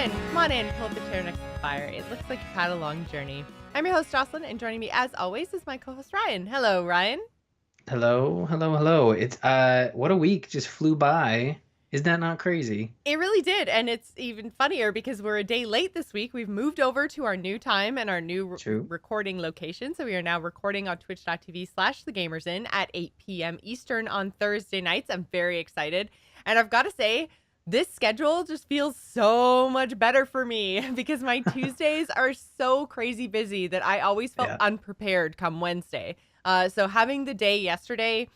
in. Come on in. Pull up the chair next to the fire. It looks like you've had a long journey. I'm your host, Jocelyn, and joining me, as always, is my co-host, Ryan. Hello, Ryan. Hello. It's what a week just flew by. Is that not crazy? It really did, and it's even funnier because we're a day late this week. We've moved over to our new time and our new True. recording location, so we are now recording on twitch.tv/thegamersin at 8 p.m. Eastern on Thursday nights. I'm very excited, and I've got to say, this schedule just feels so much better for me because my Tuesdays are so crazy busy that I always felt Yeah. unprepared come Wednesday. So having the day yesterday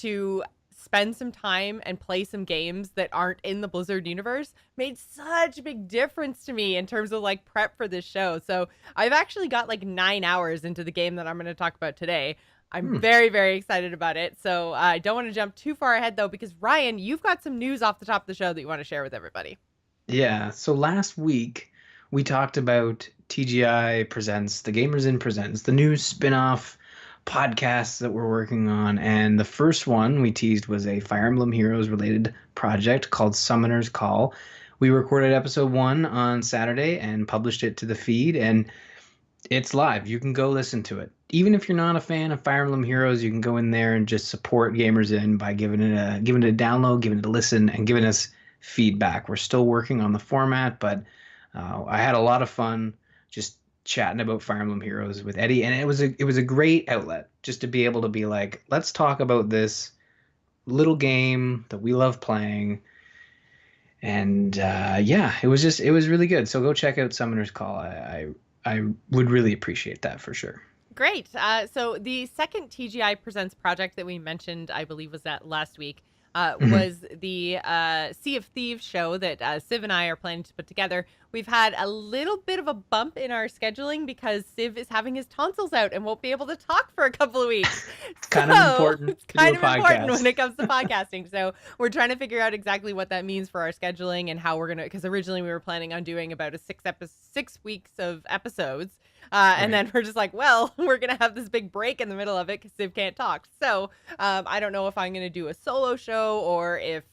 to spend some time and play some games that aren't in the Blizzard universe made such a big difference to me in terms of like prep for this show. So I've actually got like 9 hours into the game that I'm going to talk about today. I'm very, very excited about it. So I don't want to jump too far ahead though, because Ryan, you've got some news off the top of the show that you want to share with everybody. Yeah. So last week we talked about TGI Presents, The Gamers In Presents, the new spin-off podcasts that we're working on. And the first one we teased was a Fire Emblem Heroes related project called Summoner's Call. We recorded episode 1 on Saturday and published it to the feed, and it's live. You can go listen to it. Even if you're not a fan of Fire Emblem Heroes, you can go in there and just support Gamers In by giving it a download, giving it a listen, and giving us feedback. We're still working on the format, but I had a lot of fun just chatting about Fire Emblem Heroes with Eddie, and it was a great outlet just to be able to be like, let's talk about this little game that we love playing. And it was really good. So go check out Summoner's Call. I would really appreciate that for sure. Great. So the second TGI Presents project that we mentioned, I believe was that last week, was the Sea of Thieves show that Civ and I are planning to put together. We've had a little bit of a bump in our scheduling because Civ is having his tonsils out and won't be able to talk for a couple of weeks. It's kind of important. It's kind of important when it comes to podcasting. So we're trying to figure out exactly what that means for our scheduling and how we're going to, because originally we were planning on doing about a 6 weeks of episodes. And then we're just like, well, we're going to have this big break in the middle of it because Civ can't talk. So I don't know if I'm going to do a solo show or if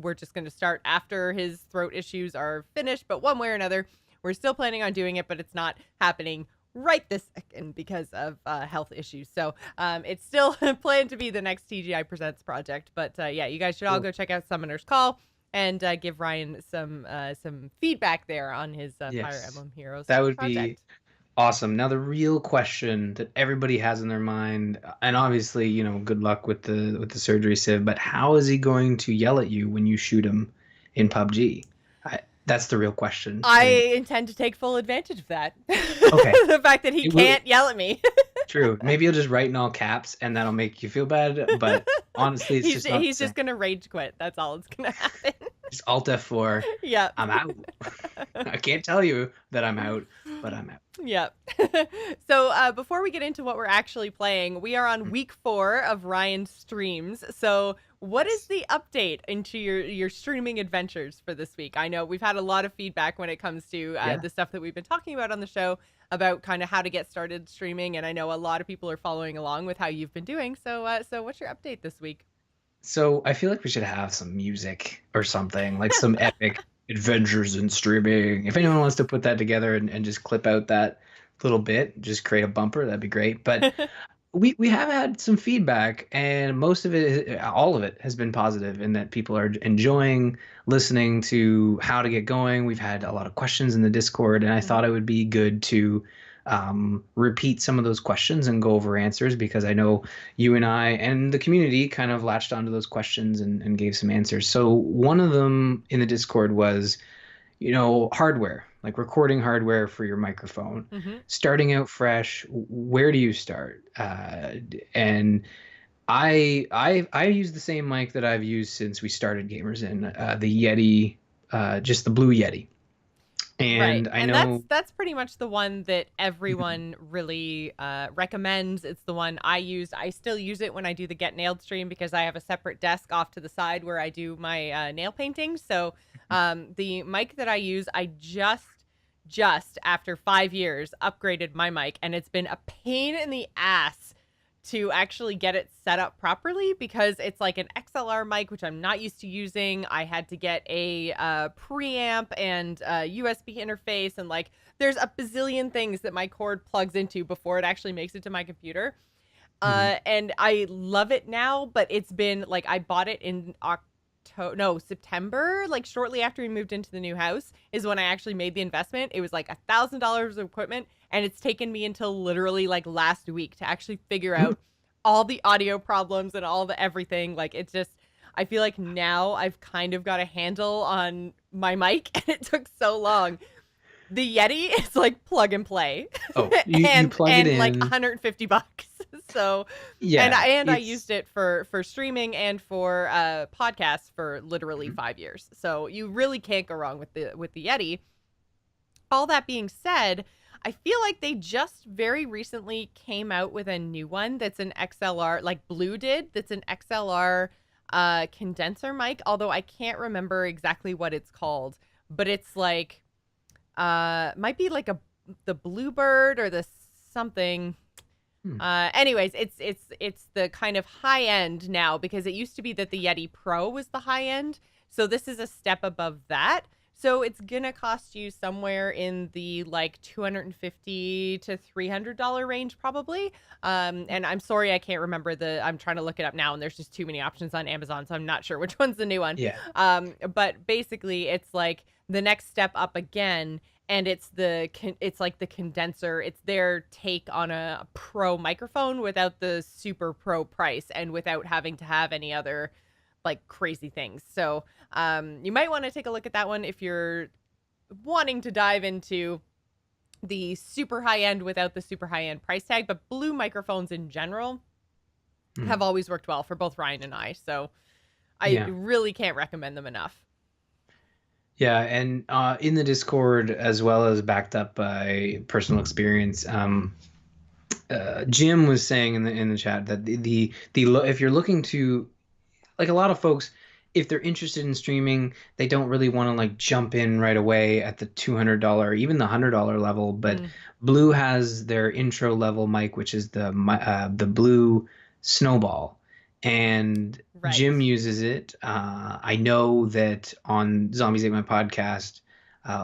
we're just going to start after his throat issues are finished. But one way or another, we're still planning on doing it, but it's not happening right this second because of health issues. So it's still planned to be the next TGI Presents project. But yeah, you guys should all go check out Summoner's Call and give Ryan some feedback there on his Fire Emblem Heroes That would project. be awesome. Now, the real question that everybody has in their mind, and obviously, good luck with the surgery, Civ, but how is he going to yell at you when you shoot him in PUBG? That's the real question. I intend to take full advantage of that. Okay. The fact that he can't yell at me. True. Maybe you'll just write in all caps, and that'll make you feel bad. But honestly, it's he's just gonna rage quit. That's all that's gonna happen. Just Alt F4. Yeah. I'm out. I can't tell you that I'm out, but I'm out. Yep. So before we get into what we're actually playing, we are on week 4 of Ryan's streams. So what is the update into your streaming adventures for this week? I know we've had a lot of feedback when it comes to the stuff that we've been talking about on the show about kind of how to get started streaming. And I know a lot of people are following along with how you've been doing. So what's your update this week? So I feel like we should have some music or something, like some epic adventures in streaming. If anyone wants to put that together and just clip out that little bit, just create a bumper, that'd be great. But we have had some feedback, and most of it, all of it, has been positive in that people are enjoying listening to how to get going. We've had a lot of questions in the Discord, and I thought it would be good to repeat some of those questions and go over answers, because I know you and I and the community kind of latched onto those questions and gave some answers. So one of them in the Discord was, hardware, like recording hardware for your microphone. Starting out fresh, where do you start? And I use the same mic that I've used since we started Gamers In, the Yeti, just the Blue Yeti. And right. I know that's pretty much the one that everyone really recommends. It's the one I use. I still use it when I do the Get Nailed stream because I have a separate desk off to the side where I do my nail painting. So the mic that I use, I just after 5 years upgraded my mic, and it's been a pain in the ass to actually get it set up properly, because it's like an XLR mic, which I'm not used to using. I had to get a preamp and a USB interface, and like there's a bazillion things that my cord plugs into before it actually makes it to my computer. And I love it now, but it's been like, I bought it in September, like shortly after we moved into the new house is when I actually made the investment. It was like $1,000 of equipment, and it's taken me until literally like last week to actually figure out all the audio problems and all the everything. Like, it's just, I feel like now I've kind of got a handle on my mic, and it took so long. The Yeti is like plug and play. Oh, you plug it in, like $150. So yeah, and I used it for streaming and for podcasts for literally 5 years. So you really can't go wrong with the Yeti. All that being said, I feel like they just very recently came out with a new one that's an XLR, like Blue did, that's an XLR condenser mic, although I can't remember exactly what it's called, but it's like might be like the Bluebird or the something. Anyways, it's the kind of high end now, because it used to be that the Yeti Pro was the high end. So this is a step above that. So it's gonna cost you somewhere in the like $250 to $300 range probably. And I'm sorry I can't remember I'm trying to look it up now, and there's just too many options on Amazon, so I'm not sure which one's the new one. Yeah. But basically it's like the next step up again, and it's like the condenser. It's their take on a pro microphone without the super pro price and without having to have any other like crazy things. So you might want to take a look at that one if you're wanting to dive into the super high end without the super high end price tag. But Blue microphones in general have always worked well for both Ryan and I. So I really can't recommend them enough. Yeah, and in the Discord, as well as backed up by personal experience, Jim was saying in the chat that the if you're looking to, like, a lot of folks, if they're interested in streaming, they don't really want to like jump in right away at the $200, even the $100 level. But Blue has their intro level mic, which is the Blue Snowball. And Jim uses it. I know that on Zombies Ate My Podcast,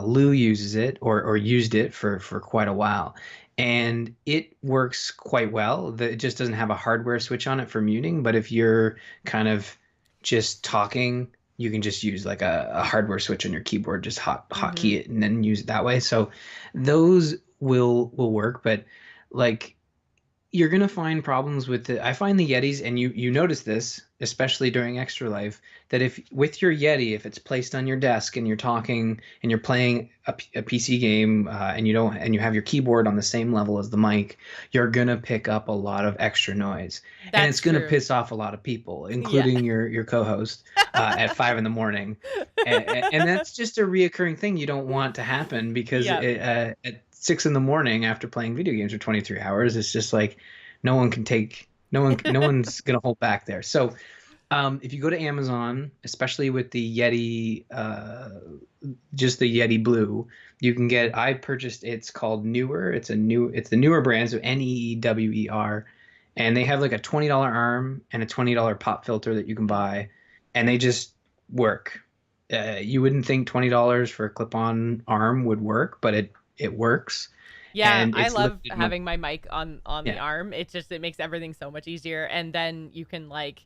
Lou uses it or used it for quite a while. And it works quite well. It just doesn't have a hardware switch on it for muting. But if you're kind of just talking, you can just use like a hardware switch on your keyboard, just hotkey it and then use it that way. So those will work. But like, you're going to find problems with it. I find the Yetis, and you notice this, especially during Extra Life, that if with your Yeti, if it's placed on your desk and you're talking and you're playing a PC game and you have your keyboard on the same level as the mic, you're going to pick up a lot of extra noise. And it's going to piss off a lot of people, including your co-host at 5 a.m. And that's just a reoccurring thing you don't want to happen, because at 6 a.m. after playing video games for 23 hours, it's just like no one's gonna hold back there. So if you go to Amazon, especially with the Yeti, just the Yeti Blue, you can get, I purchased, it's called Newer. It's the Newer brand, so Newer, and they have like a $20 arm and a $20 pop filter that you can buy, and they just work. You wouldn't think $20 for a clip-on arm would work, but it works. Yeah, I love having my mic on the arm. It makes everything so much easier. And then you can like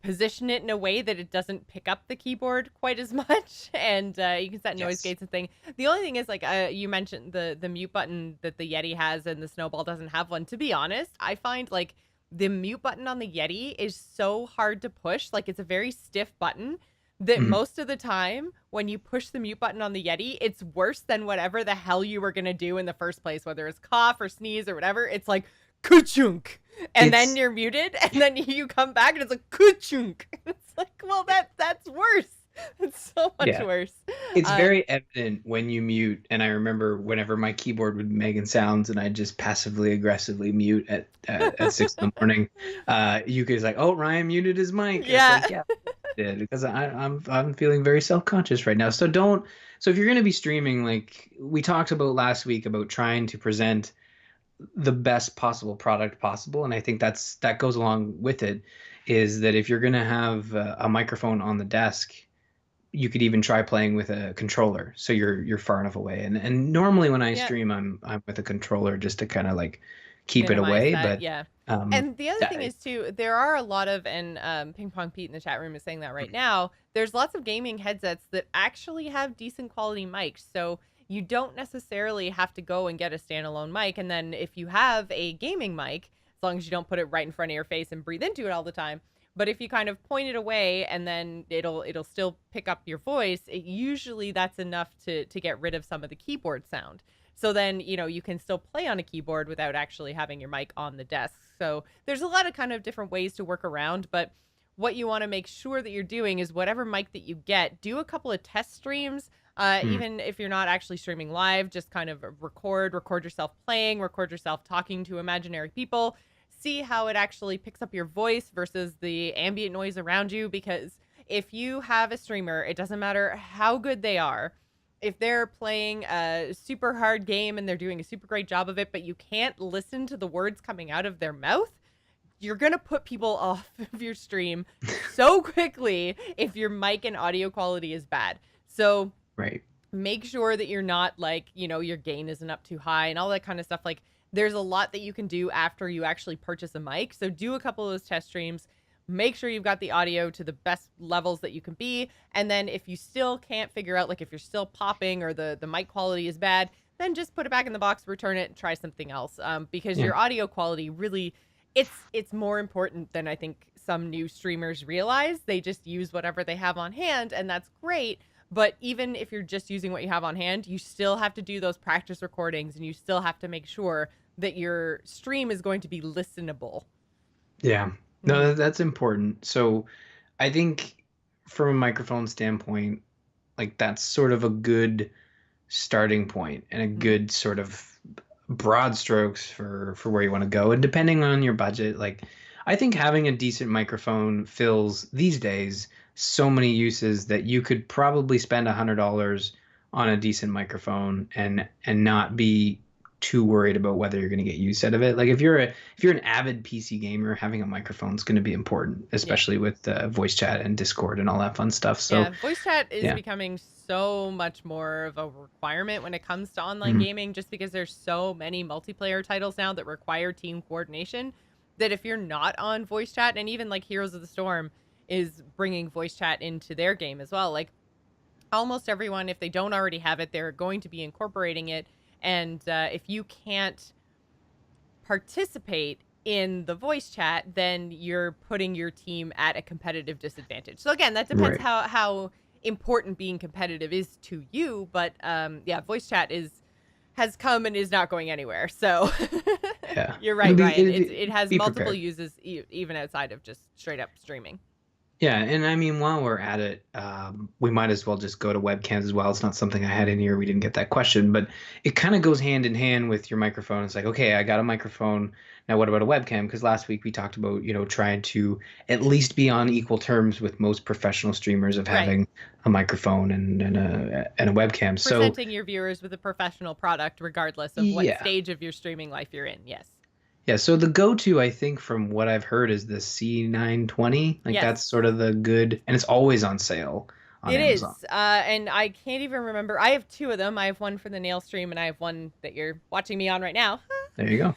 position it in a way that it doesn't pick up the keyboard quite as much. And you can set noise gates and thing. The only thing is, like, you mentioned the mute button that the Yeti has and the Snowball doesn't have one. To be honest, I find like the mute button on the Yeti is so hard to push. Like, it's a very stiff button that most of the time when you push the mute button on the Yeti, it's worse than whatever the hell you were going to do in the first place, whether it's cough or sneeze or whatever. It's like, ka-chunk, and then you're muted, and then you come back and it's like, ka-chunk. It's like, well, that's worse. It's so much worse. It's very evident when you mute, and I remember whenever my keyboard would make sounds and I just passively aggressively mute at 6 a.m. You guys like, oh, Ryan muted his mic. Yeah. Like, did, because I'm feeling very self-conscious right now. So if you're going to be streaming, like we talked about last week, about trying to present the best possible product possible. And I think that goes along with it, is that if you're going to have a microphone on the desk, you could even try playing with a controller, so you're far enough away. And normally when I Yeah. stream, I'm with a controller just to kind of like keep it Minimize away. that, But yeah. um, And the other thing that, is too, there are a lot of, and Ping Pong Pete in the chat room is saying that right now, there's lots of gaming headsets that actually have decent quality mics. So you don't necessarily have to go and get a standalone mic. And then if you have a gaming mic, as long as you don't put it right in front of your face and breathe into it all the time, but if you kind of point it away and then it'll still pick up your voice, usually that's enough to get rid of some of the keyboard sound. So then, you can still play on a keyboard without actually having your mic on the desk. So there's a lot of kind of different ways to work around, but what you want to make sure that you're doing is whatever mic that you get, do a couple of test streams. Even if you're not actually streaming live, just kind of record yourself playing, record yourself talking to imaginary people, see how it actually picks up your voice versus the ambient noise around you. Because if you have a streamer, it doesn't matter how good they are, if they're playing a super hard game and they're doing a super great job of it, but you can't listen to the words coming out of their mouth, you're going to put people off of your stream so quickly if your mic and audio quality is bad. So right. make sure that you're not like, your gain isn't up too high and all that kind of stuff. Like, there's a lot that you can do after you actually purchase a mic. So do a couple of those test streams. Make sure you've got the audio to the best levels that you can be. And then if you still can't figure out, like if you're still popping or the mic quality is bad, then just put it back in the box, return it, and try something else. Because your audio quality really, it's more important than I think some new streamers realize. They just use whatever they have on hand, and that's great. But even if you're just using what you have on hand, you still have to do those practice recordings, and you still have to make sure that your stream is going to be listenable. Yeah. No, that's important. So I think from a microphone standpoint, like that's sort of a good starting point and a good sort of broad strokes for where you want to go. And depending on your budget, like I think having a decent microphone fills these days so many uses that you could probably spend $100 on a decent microphone and not be too worried about whether you're going to get use out of it. Like if you're an avid PC gamer, having a microphone is going to be important, especially with voice chat and Discord and all that fun stuff. So yeah, voice chat is becoming so much more of a requirement when it comes to online gaming, just because there's so many multiplayer titles now that require team coordination, that if you're not on voice chat, and even like Heroes of the Storm is bringing voice chat into their game as well. Like almost everyone, if they don't already have it, they're going to be incorporating it. And if you can't participate in the voice chat, then you're putting your team at a competitive disadvantage. So again, that depends how important being competitive is to you. But voice chat has come and is not going anywhere. So you're right, Ryan. It has multiple uses even outside of just straight up streaming. Yeah, and I mean, while we're at it, we might as well just go to webcams as well. It's not something I had in here. We didn't get that question, but it kind of goes hand in hand with your microphone. It's like, okay, I got a microphone. Now, what about a webcam? Because last week we talked about, trying to at least be on equal terms with most professional streamers of having a microphone and a webcam. Presenting your viewers with a professional product, regardless of what stage of your streaming life you're in. Yes. Yeah, so the go-to, I think, from what I've heard, is the C920. Like that's sort of the good, and it's always on sale on Amazon. It is, and I can't even remember. I have two of them. I have one for the nail stream, and I have one that you're watching me on right now. There you go.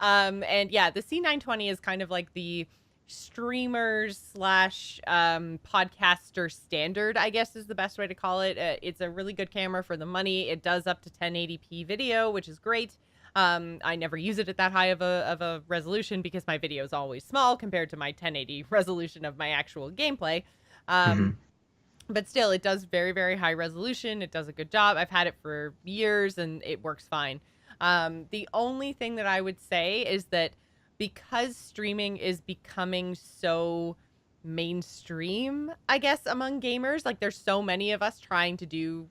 And yeah, the C920 is kind of like the streamers / podcaster standard, I guess is the best way to call it. It's a really good camera for the money. It does up to 1080p video, which is great. I never use it at that high of a resolution because my video is always small compared to my 1080 resolution of my actual gameplay. But still, it does very, very high resolution. It does a good job. I've had it for years and it works fine. The only thing that I would say is that because streaming is becoming so mainstream, I guess, among gamers, like there's so many of us trying to do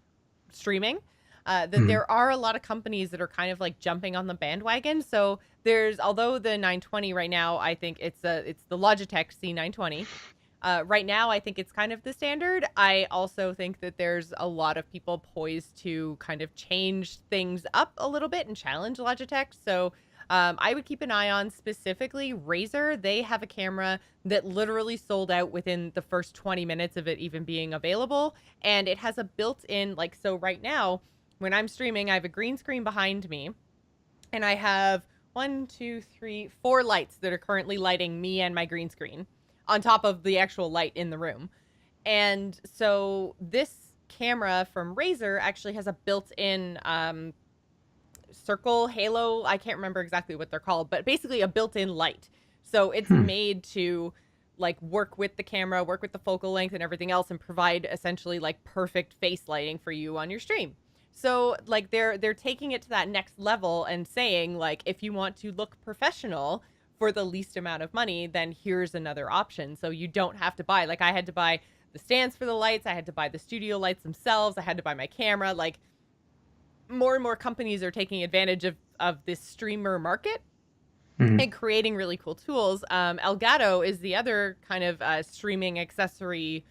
streaming, that there are a lot of companies that are kind of like jumping on the bandwagon. So although the 920 right now, I think it's the Logitech C920. Right now, I think it's kind of the standard. I also think that there's a lot of people poised to kind of change things up a little bit and challenge Logitech. So I would keep an eye on specifically Razer. They have a camera that literally sold out within the first 20 minutes of it even being available. And it has a built-in, like, so right now, when I'm streaming, I have a green screen behind me, and I have one, two, three, four lights that are currently lighting me and my green screen on top of the actual light in the room. And so this camera from Razer actually has a built-in circle halo. I can't remember exactly what they're called, but basically a built-in light. So it's made to like work with the camera, work with the focal length and everything else, and provide essentially like perfect face lighting for you on your stream. So like they're taking it to that next level and saying like, if you want to look professional for the least amount of money, then here's another option. So you don't have to buy, like I had to buy the stands for the lights, I had to buy the studio lights themselves, I had to buy my camera. Like more and more companies are taking advantage of this streamer market and creating really cool tools. Elgato is the other kind of streaming accessory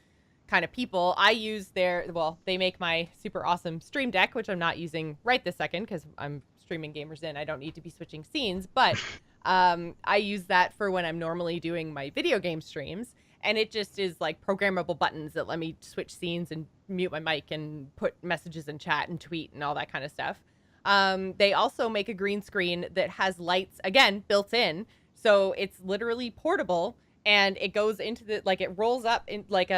kind of people. I use they make my super awesome Stream Deck, which I'm not using right this second because I'm streaming Gamers In. I don't need to be switching scenes, but I use that for when I'm normally doing my video game streams. And it just is like programmable buttons that let me switch scenes and mute my mic and put messages in chat and tweet and all that kind of stuff. They also make a green screen that has lights, again, built in. So it's literally portable, and it goes into the, like, it rolls up in like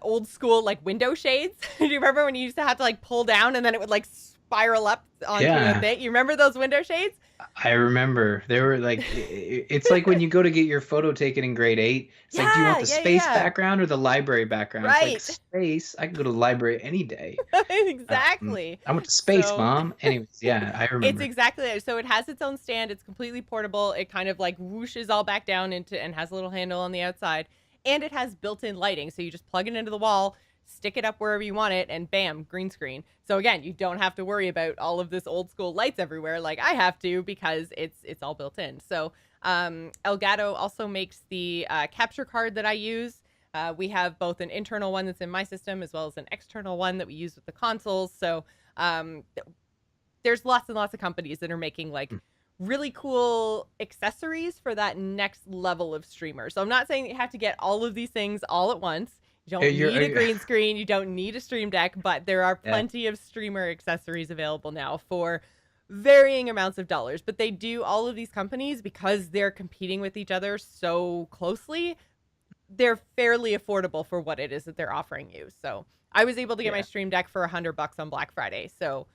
old school, like window shades. Do you remember when you used to have to like pull down and then it would like spiral up onto a thing? You remember those window shades? I remember. They were like, it's like when you go to get your photo taken in grade 8. It's like, do you want the space background or the library background? Right. It's like, space. I can go to the library any day. Exactly. I went to space, Mom. Anyways, yeah, I remember. It's exactly that. So it has its own stand. It's completely portable. It kind of like whooshes all back down into, and has a little handle on the outside. And it has built-in lighting. So you just plug it into the wall, stick it up wherever you want it, and bam, green screen. So again, you don't have to worry about all of this old school lights everywhere like I have to, because it's all built in. So Elgato also makes the capture card that I use. We have both an internal one that's in my system as well as an external one that we use with the consoles. So there's lots and lots of companies that are making like really cool accessories for that next level of streamer. So I'm not saying you have to get all of these things all at once. You don't need a green screen. You don't need a Stream Deck, but there are plenty of streamer accessories available now for varying amounts of dollars. But they do, all of these companies, because they're competing with each other so closely, they're fairly affordable for what it is that they're offering you. So I was able to get my Stream Deck for $100 on Black Friday. So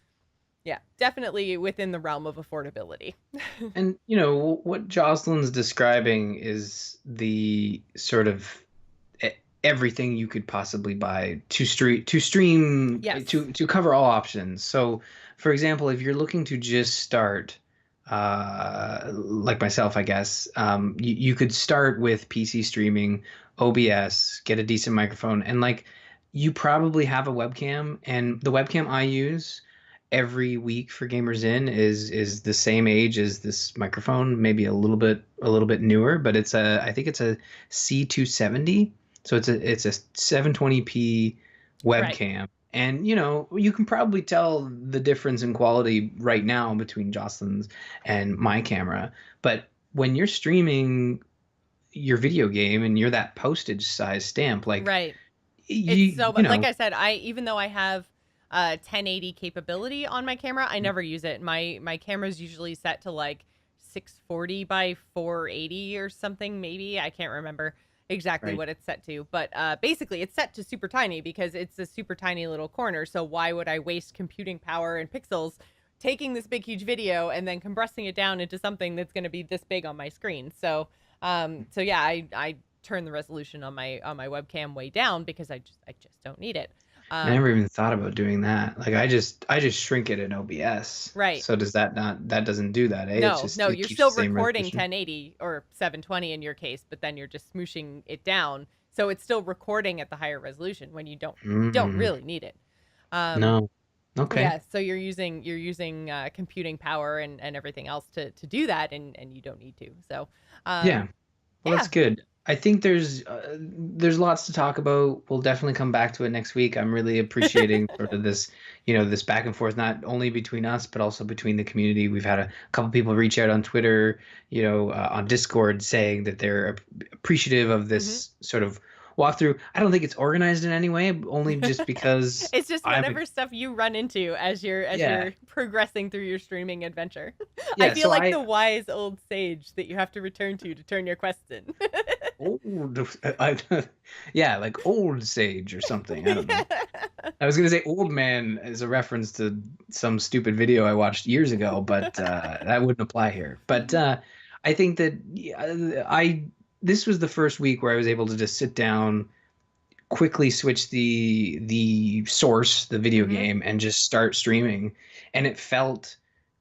yeah, definitely within the realm of affordability. And you know what Jocelyn's describing is the sort of everything you could possibly buy to stream to cover all options. So for example, if you're looking to just start like myself, I guess, you could start with PC streaming, OBS, get a decent microphone, and like you probably have a webcam, and the webcam I use every week for Gamers In is the same age as this microphone, maybe a little bit newer, but I think it's a C270. So it's a 720p webcam. Right. And you know, you can probably tell the difference in quality right now between Jocelyn's and my camera. But when you're streaming your video game and you're that postage size stamp, like it's so, but like I said, even though I have 1080 capability on my camera, I never use it. My camera's usually set to like 640 by 480 or something, maybe. I can't remember exactly what it's set to, but basically it's set to super tiny because it's a super tiny little corner. So why would I waste computing power and pixels taking this big huge video and then compressing it down into something that's going to be this big on my screen? So yeah, I turn the resolution on my webcam way down because I just don't need it. I never even thought about doing that. Like I just shrink it in OBS. Right. So does that doesn't do that, eh? No, you're still recording 1080 or 720 in your case, but then you're just smooshing it down. So it's still recording at the higher resolution when you don't really need it. No. Okay. Yeah, so you're using computing power and everything else to do that, and you don't need to. So yeah. Well, that's good. I think there's lots to talk about. We'll definitely come back to it next week. I'm really appreciating sort of this, this back and forth, not only between us, but also between the community. We've had a couple people reach out on Twitter, on Discord saying that they're appreciative of Hmm. this sort of walkthrough. I don't think it's organized in any way, only just because It's just I'm, whatever stuff you run into as yeah, you're progressing through your streaming adventure. I yeah. feel So like the wise old sage that you have to return to turn your quests in. old, yeah, like old sage or something. I don't know. Yeah. I was gonna say old man as a reference to some stupid video I watched years ago, but that wouldn't apply here. But I think that yeah, I this was the first week where I was able to just sit down, quickly switch the source, the video Hmm. game, and just start streaming, and it felt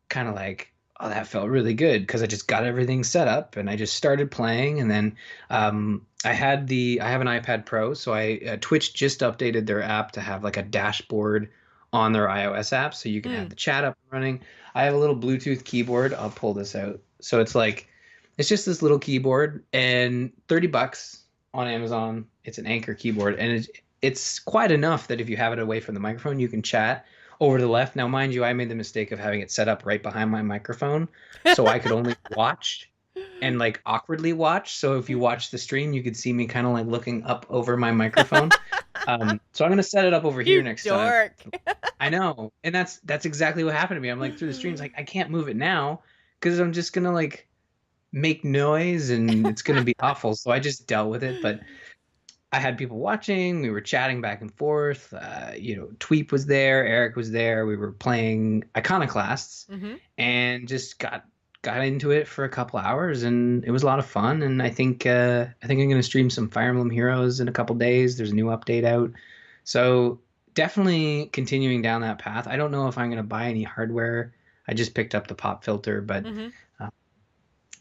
kind of like, oh, that felt really good because I just got everything set up and I just started playing. And then I have an iPad Pro, so Twitch just updated their app to have like a dashboard on their iOS app, so you can have Mm. the chat up and running. I have a little Bluetooth keyboard. I'll pull this out. So it's just this little keyboard and $30 on Amazon. It's an Anchor keyboard, and it's quite enough that if you have it away from the microphone, you can chat over to the left. Now, mind you, I made the mistake of having it set up right behind my microphone, so I could only watch and like awkwardly watch. So if you watch the stream, you could see me kind of like looking up over my microphone. So I'm gonna set it up over here You next time. dork. I know, and that's exactly what happened to me. I'm like through the streams, like I can't move it now because I'm just gonna like make noise and it's gonna be awful. So I just dealt with it, but I had people watching. We were chatting back and forth. Tweep was there. Eric was there. We were playing Iconoclasts, Hmm. and just got into it for a couple hours, and it was a lot of fun. And I think I'm going to stream some Fire Emblem Heroes in a couple days. There's a new update out, so definitely continuing down that path. I don't know if I'm going to buy any hardware. I just picked up the pop filter, but Hmm. uh,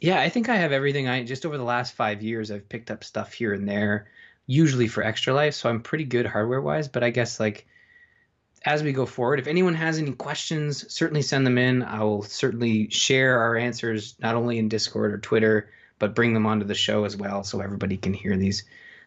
yeah, I think I have everything. I just over the last 5 years, I've picked up stuff here and there, usually for Extra Life. So I'm pretty good hardware wise. But I guess like as we go forward, if anyone has any questions, certainly send them in. I will certainly share our answers not only in Discord or Twitter, but bring them onto the show as well, so everybody can hear these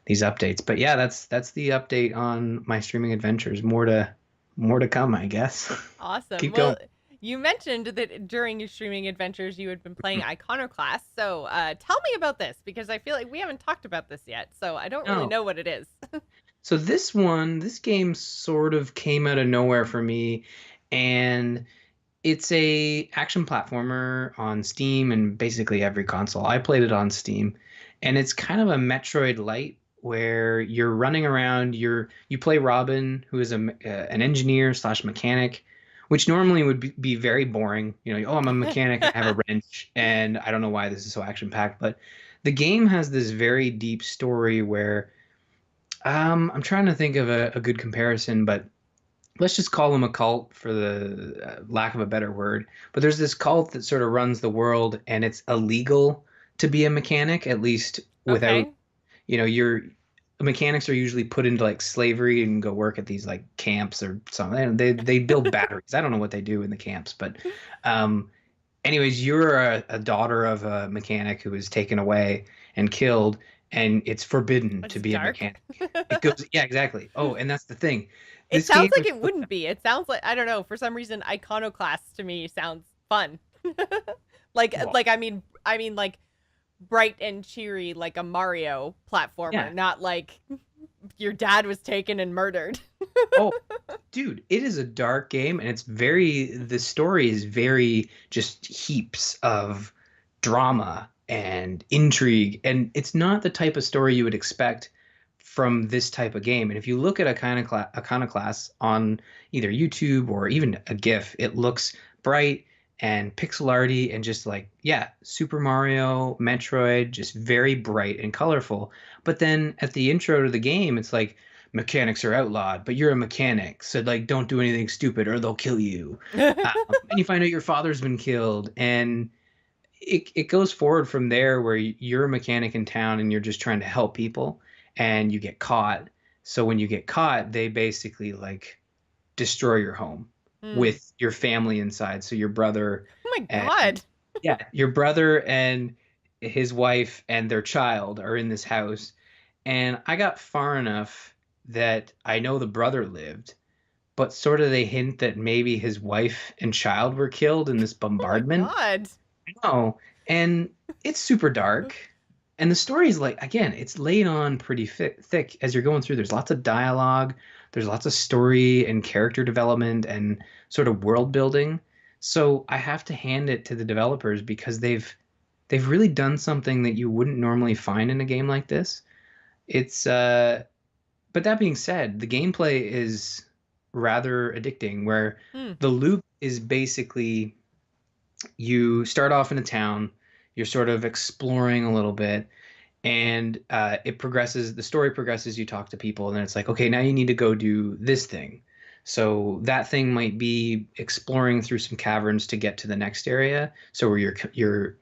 updates. But yeah, that's the update on my streaming adventures. More to come, I guess. Awesome. Keep going. Well, you mentioned that during your streaming adventures you had been playing Iconoclasts. So tell me about this because I feel like we haven't talked about this yet. So I don't really No. know what it is. So this game sort of came out of nowhere for me, and it's a action platformer on Steam and basically every console. I played it on Steam, and it's kind of a Metroid Light where you're running around. You play Robin, who is an engineer slash mechanic, which normally would be very boring. Oh, I'm a mechanic and I have a wrench, and I don't know why this is so action packed, but the game has this very deep story where I'm trying to think of a good comparison, but let's just call them a cult for the lack of a better word. But there's this cult that sort of runs the world, and it's illegal to be a mechanic, at least without, Okay. your mechanics are usually put into like slavery and go work at these like camps or something. And they build batteries. I don't know what they do in the camps, but um, anyways, you're a daughter of a mechanic who was taken away and killed, and it's forbidden to It's be a dark. mechanic. It goes, yeah, exactly. Oh, and that's the thing. It This sounds game like is it wouldn't be. It sounds like I don't know. For some reason, Iconoclasts to me sounds fun. like well, I mean like bright and cheery like a Mario platformer, yeah. not like your dad was taken and murdered. Oh, dude, it is a dark game, and the story is very just heaps of drama and intrigue, and it's not the type of story you would expect from this type of game. And if you look at Iconoclast on either YouTube or even a GIF, it looks bright and pixel arty and just like, yeah, Super Mario, Metroid, just very bright and colorful. But then at the intro to the game, it's like mechanics are outlawed, but you're a mechanic, so like don't do anything stupid or they'll kill you. And you find out your father's been killed, and it goes forward from there where you're a mechanic in town and you're just trying to help people, and you get caught. So when you get caught, they basically like destroy your home Hmm. with your family inside. So your brother Oh my and god. yeah, your brother and his wife and their child are in this house, and I got far enough that I know the brother lived, but sort of they hint that maybe his wife and child were killed in this Oh my bombardment. God. No, and it's super dark. And the story is like, again, it's laid on pretty thick as you're going through. There's lots of dialogue, there's lots of story and character development and sort of world building. So I have to hand it to the developers because they've really done something that you wouldn't normally find in a game like this. It's but that being said, the gameplay is rather addicting where Hmm. the loop is basically you start off in a town, you're sort of exploring a little bit, and it progresses. The story progresses. You talk to people, and then it's like, okay, now you need to go do this thing. So that thing might be exploring through some caverns to get to the next area. So where you're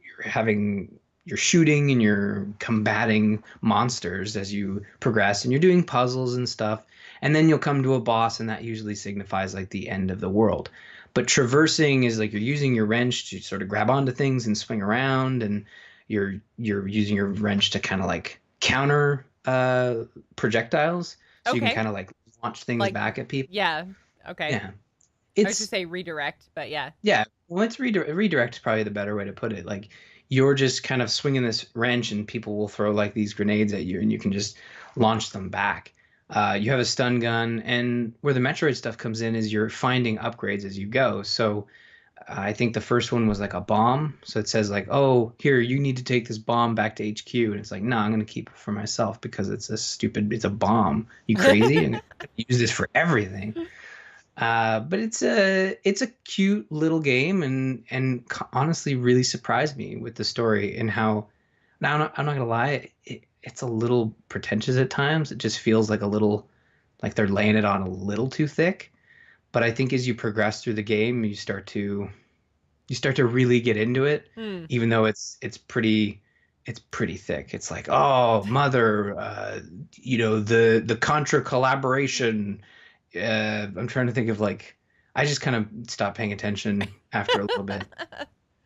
shooting and you're combating monsters as you progress, and you're doing puzzles and stuff. And then you'll come to a boss, and that usually signifies like the end of the world. But traversing is like you're using your wrench to sort of grab onto things and swing around, and you're using your wrench to kind of like counter projectiles, so you can Okay. kind of like launch things Like, back at people. yeah. Okay. Yeah, I was to it's say redirect, but yeah. yeah. Well, it's redirect is probably the better way to put it. Like you're just kind of swinging this wrench, and people will throw like these grenades at you, and you can just launch them back. You have a stun gun, and where the Metroid stuff comes in is you're finding upgrades as you go. So I think the first one was like a bomb. So it says like, oh, here, you need to take this bomb back to HQ. And it's like, no, I'm going to keep it for myself because it's a bomb. You crazy? I'm going to use this for everything. But it's a cute little game and honestly really surprised me with the story and how, now I'm not going to lie, it's a little pretentious at times. It just feels like a little, like they're laying it on a little too thick. But I think as you progress through the game, you start to really get into it, Hmm. even though it's pretty thick. It's like, oh, mother, the Contra collaboration. I'm trying to think of like, I just kind of stopped paying attention after a little bit.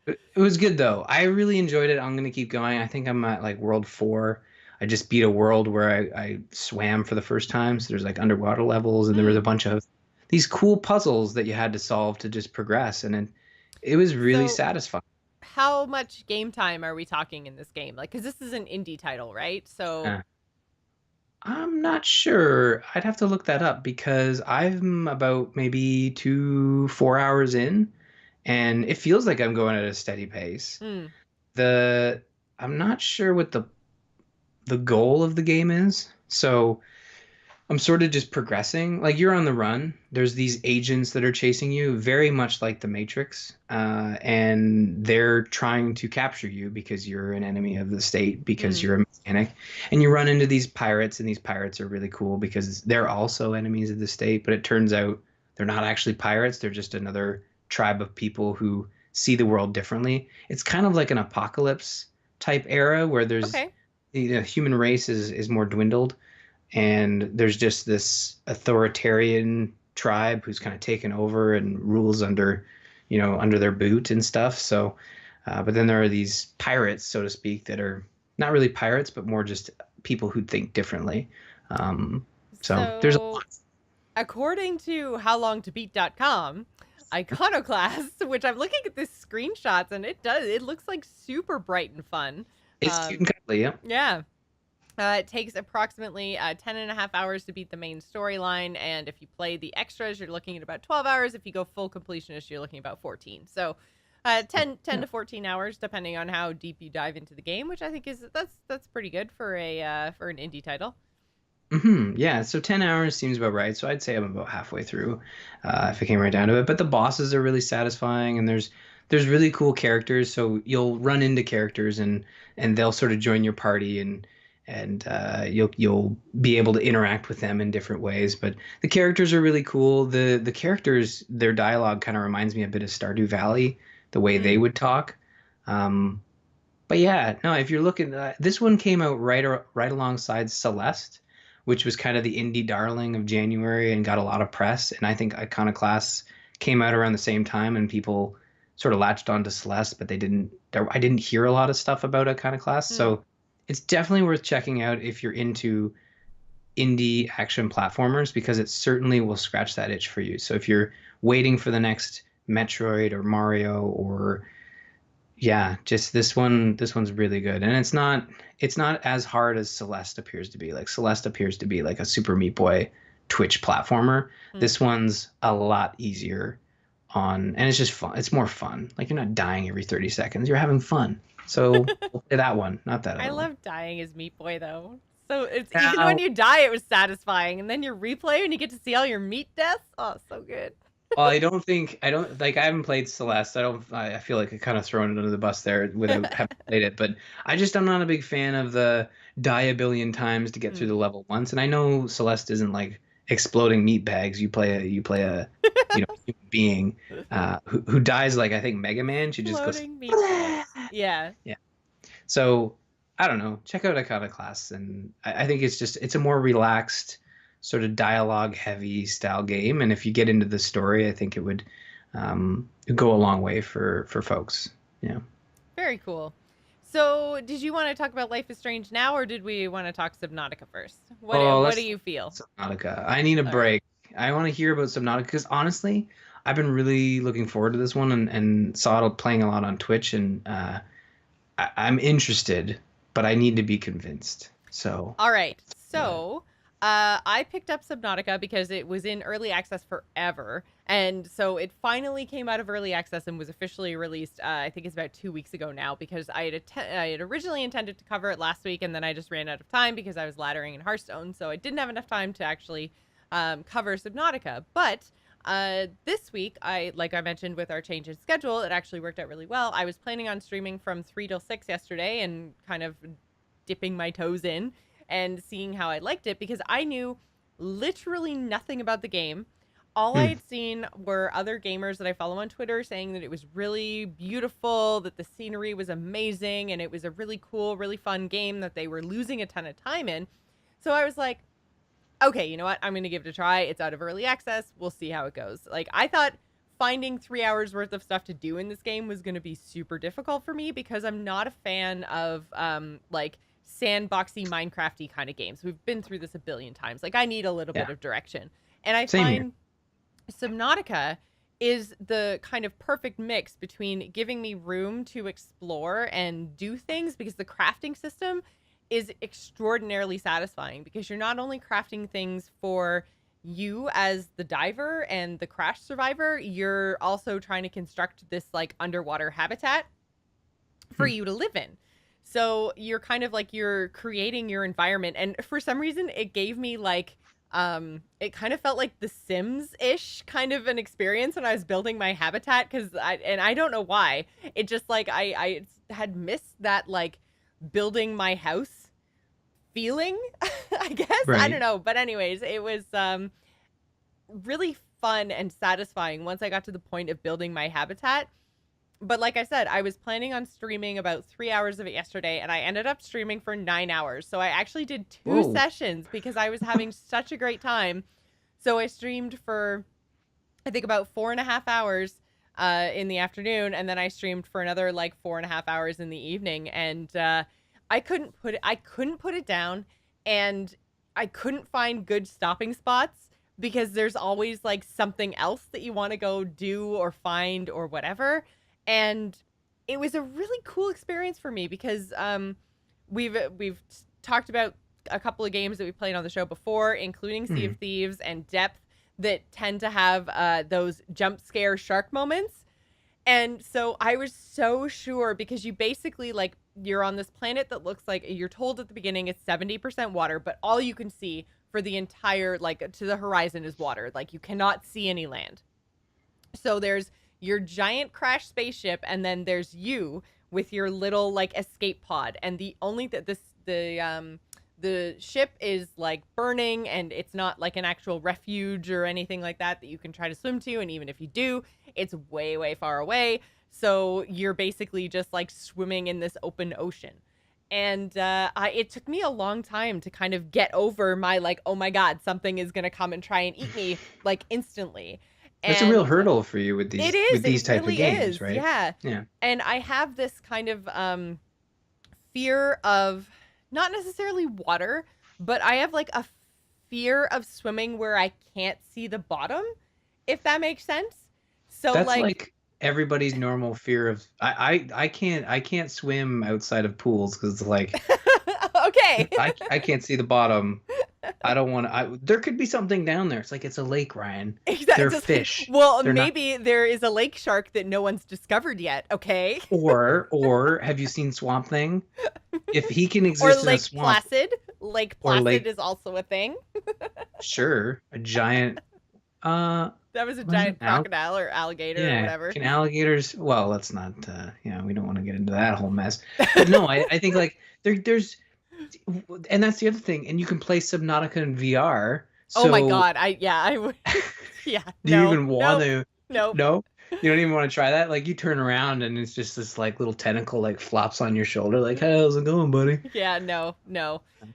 It was good though. I really enjoyed it. I'm gonna keep going. I think I'm at like world 4. I just beat a world where I swam for the first time. So there's like underwater levels, and there was a Hmm. bunch of these cool puzzles that you had to solve to just progress, and it was really So, satisfying. how much game time are we talking in this game? Like, because this is an indie title, right? So, Uh, I'm not sure. I'd have to look that up because I'm about maybe 4 hours in, and it feels like I'm going at a steady pace. hmm. The I'm not sure what the goal of the game is. So I'm sort of just progressing. Like you're on the run. There's these agents that are chasing you, very much like the Matrix, and they're trying to capture you because you're an enemy of the state, because Hmm. you're a mechanic, and you run into these pirates, and these pirates are really cool because they're also enemies of the state. But it turns out they're not actually pirates. They're just another tribe of people who see the world differently. It's kind of like an apocalypse type era where there's Okay. the human race is more dwindled, and there's just this authoritarian tribe who's kind of taken over and rules under their boot and stuff. So but then there are these pirates, so to speak, that are not really pirates but more just people who think differently. So there's a So, lot. according to howlongtobeat.com, Iconoclasts, which I'm looking at this screenshots and it looks like super bright and fun. It's cute and cuddly. Yeah. Yeah. It takes approximately 10 and a half hours to beat the main storyline, and if you play the extras, you're looking at about 12 hours. If you go full completionist, you're looking at about 14. So, 10 Yeah. to 14 hours, depending on how deep you dive into the game, which I think that's pretty good for for an indie title. Yeah, so 10 hours seems about right. So I'd say I'm about halfway through, if it came right down to it. But the bosses are really satisfying, and there's really cool characters. So you'll run into characters, and they'll sort of join your party, and you'll be able to interact with them in different ways. But the characters are really cool. The characters, their dialogue kind of reminds me a bit of Stardew Valley, the way they Mm. would talk. Um, but yeah, no, if you're looking, this one came out right alongside Celeste, which was kind of the indie darling of January and got a lot of press. And I think Iconoclasts came out around the same time, and people sort of latched onto Celeste, but I didn't hear a lot of stuff about Iconoclasts. Mm. So it's definitely worth checking out if you're into indie action platformers, because it certainly will scratch that itch for you. So if you're waiting for the next Metroid or Mario, or yeah, just this one's really good. And it's not as hard as Celeste appears to be. Like Celeste appears to be like a Super Meat Boy Twitch platformer. Mm. This one's a lot easier and it's just fun. It's more fun. Like you're not dying every 30 seconds. You're having fun. So we'll play that one, not that I other one. love dying as Meat Boy though. So it's even when Now, you die, it was satisfying, and then you replay and you get to see all your meat deaths. Oh, so good. well, I don't like, I haven't played Celeste. I feel like I kind of thrown it under the bus there without having played it, but I'm not a big fan of the die a billion times to get through Mm. the level once. And I know Celeste isn't like exploding meat bags. You play a human being who dies like, I think Mega Man. She just goes Floating meat bags. Yeah. yeah. So I don't know. Check out Iconoclasts, and I think it's a more relaxed, sort of dialogue heavy style game. And if you get into the story, I think it would go a long way for folks. Yeah. Very cool. So, did you want to talk about Life is Strange now, or did we want to talk Subnautica first? What Let's do you feel? Subnautica. I need a All right. break. I want to hear about Subnautica because honestly, I've been really looking forward to this one, and saw it playing a lot on Twitch, and I'm interested, but I need to be convinced. So All right. yeah. So, I picked up Subnautica because it was in early access forever. And so it finally came out of early access and was officially released, I think it's about 2 weeks ago now, because I had originally intended to cover it last week, and then I just ran out of time because I was laddering in Hearthstone. So I didn't have enough time to actually cover Subnautica. But this week, like I mentioned with our change in schedule, it actually worked out really well. I was planning on streaming from 3 till 6 yesterday and kind of dipping my toes in and seeing how I liked it, because I knew literally nothing about the game. All I Hmm. had seen were other gamers that I follow on Twitter saying that it was really beautiful, that the scenery was amazing, and it was a really cool, really fun game that they were losing a ton of time in. So I was like, okay, you know what? I'm going to give it a try. It's out of early access. We'll see how it goes. Like, I thought finding 3 hours worth of stuff to do in this game was going to be super difficult for me, because I'm not a fan of like sandboxy Minecrafty kind of games. We've been through this a billion times. Like, I need a little Yeah. bit of direction. And I Same here. find Subnautica is the kind of perfect mix between giving me room to explore and do things, because the crafting system is extraordinarily satisfying, because you're not only crafting things for you as the diver and the crash survivor, you're also trying to construct this like underwater habitat for Hmm. you to live in. So you're kind of like, you're creating your environment, and for some reason it gave me like it kind of felt like the Sims-ish kind of an experience when I was building my habitat, because I don't know why. It just like I had missed that like building my house feeling, I guess. I don't Right. know. But anyways, it was really fun and satisfying once I got to the point of building my habitat. But like I said, I was planning on streaming about 3 hours of it yesterday, and I ended up streaming for 9 hours. So I actually did two Whoa. sessions because I was having such a great time. So I streamed for, I think, about 4.5 hours in the afternoon, and then I streamed for another like 4.5 hours in the evening. And I couldn't put it down, and I couldn't find good stopping spots, because there's always like something else that you want to go do or find or whatever. And it was a really cool experience for me, because we've talked about a couple of games that we played on the show before, including Sea Hmm. of Thieves and Depth, that tend to have those jump scare shark moments. And so I was so sure, because you basically like, you're on this planet that looks like, you're told at the beginning it's 70% water, but all you can see for the entire like to the horizon is water. Like, you cannot see any land. So there's your giant crash spaceship, and then there's you with your little like escape pod, and the only that this the ship is like burning, and it's not like an actual refuge or anything like that you can try to swim to, and even if you do, it's way far away. So you're basically just like swimming in this open ocean. And it took me a long time to kind of get over my like, oh my god, something is gonna come and try and eat me like instantly. That's a real And hurdle for you with it these type of really games, is. right? Yeah. Yeah. And I have this kind of fear of not necessarily water, but I have like a fear of swimming where I can't see the bottom, if that makes sense. So That's like like everybody's normal fear of I can't swim outside of pools because like okay. I can't see the bottom. I don't want to. There could be something down there. It's like it's a lake, Ryan. Exactly. They're Just like, fish. well, They're not. maybe there is a lake shark that no one's discovered yet. Okay. Or have you seen Swamp Thing? If he can Or exist in a Lake swamp Placid. Lake or Placid lake, is also a thing. sure, a giant. That was a What is it? giant crocodile or alligator or Yeah. whatever. Can alligators? Well, let's not. We don't want to get into that whole mess. But no, I think like there's, and that's the other thing. And you can play Subnautica in VR. Oh my So god. I would. Yeah. do you No. even want Nope. to? Nope. No, you don't even want to try that. Like you turn around and it's just this like little tentacle like flops on your shoulder. Like, hey, how's it going, buddy? Yeah, no.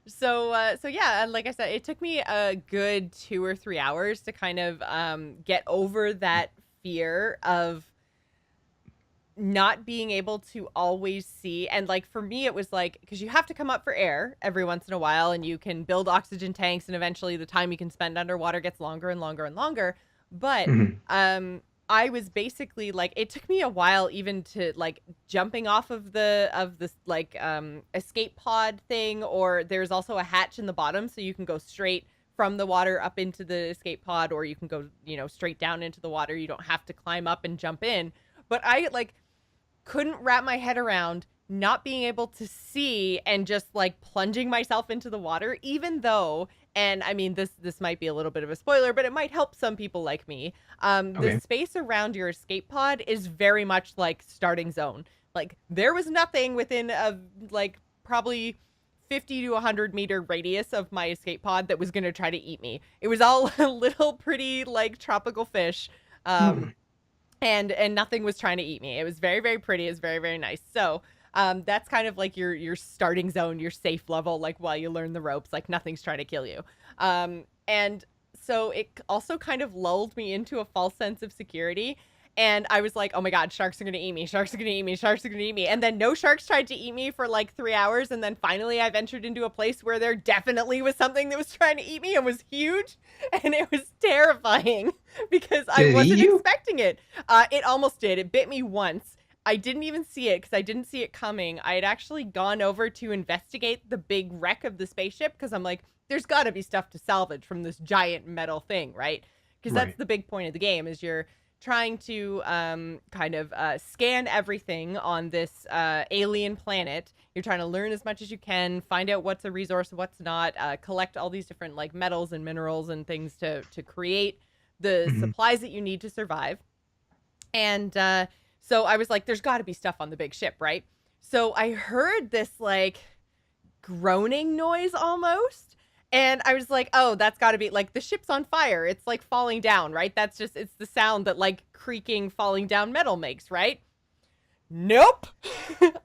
So yeah, like I said, it took me a good 2 or 3 hours to kind of get over that fear of not being able to always see. And like for me it was like, because you have to come up for air every once in a while, and you can build oxygen tanks, and eventually the time you can spend underwater gets longer and longer and longer. But Mhm. I was basically like, it took me a while even to like jumping off of this like escape pod thing, or there's also a hatch in the bottom so you can go straight from the water up into the escape pod, or you can go, straight down into the water. You don't have to climb up and jump in. But I like couldn't wrap my head around not being able to see and just like plunging myself into the water, even though, and I mean this might be a little bit of a spoiler, but it might help some people like me. The Okay. space around your escape pod is very much like starting zone. Like there was nothing within a like probably 50 to 100-meter radius of my escape pod that was going to try to eat me. It was all little pretty like tropical fish. Hmm. And nothing was trying to eat me. It was very, very pretty. It was very, very nice. So that's kind of like your starting zone, your safe level, like while you learn the ropes, like nothing's trying to kill you. And so it also kind of lulled me into a false sense of security. And I was like, oh my God, sharks are going to eat me. Sharks are going to eat me. Sharks are going to eat me. And then no sharks tried to eat me for like 3 hours. And then finally I ventured into a place where there definitely was something that was trying to eat me and was huge. And it was terrifying because Did I it wasn't eat you? expecting it. It almost did. It bit me once. I didn't even see it because I didn't see it coming. I had actually gone over to investigate the big wreck of the spaceship because I'm like, there's got to be stuff to salvage from this giant metal thing, right? Because that's Right. the big point of the game is you're trying to kind of scan everything on this alien planet. You're trying to learn as much as you can, find out what's a resource, what's not, collect all these different like metals and minerals and things to create the Hmm. supplies that you need to survive. And so I was like, there's got to be stuff on the big ship, right? So I heard this like groaning noise almost. And I was like, oh, that's got to be like the ship's on fire. It's like falling down, right? It's the sound that like creaking, falling down metal makes, right? Nope.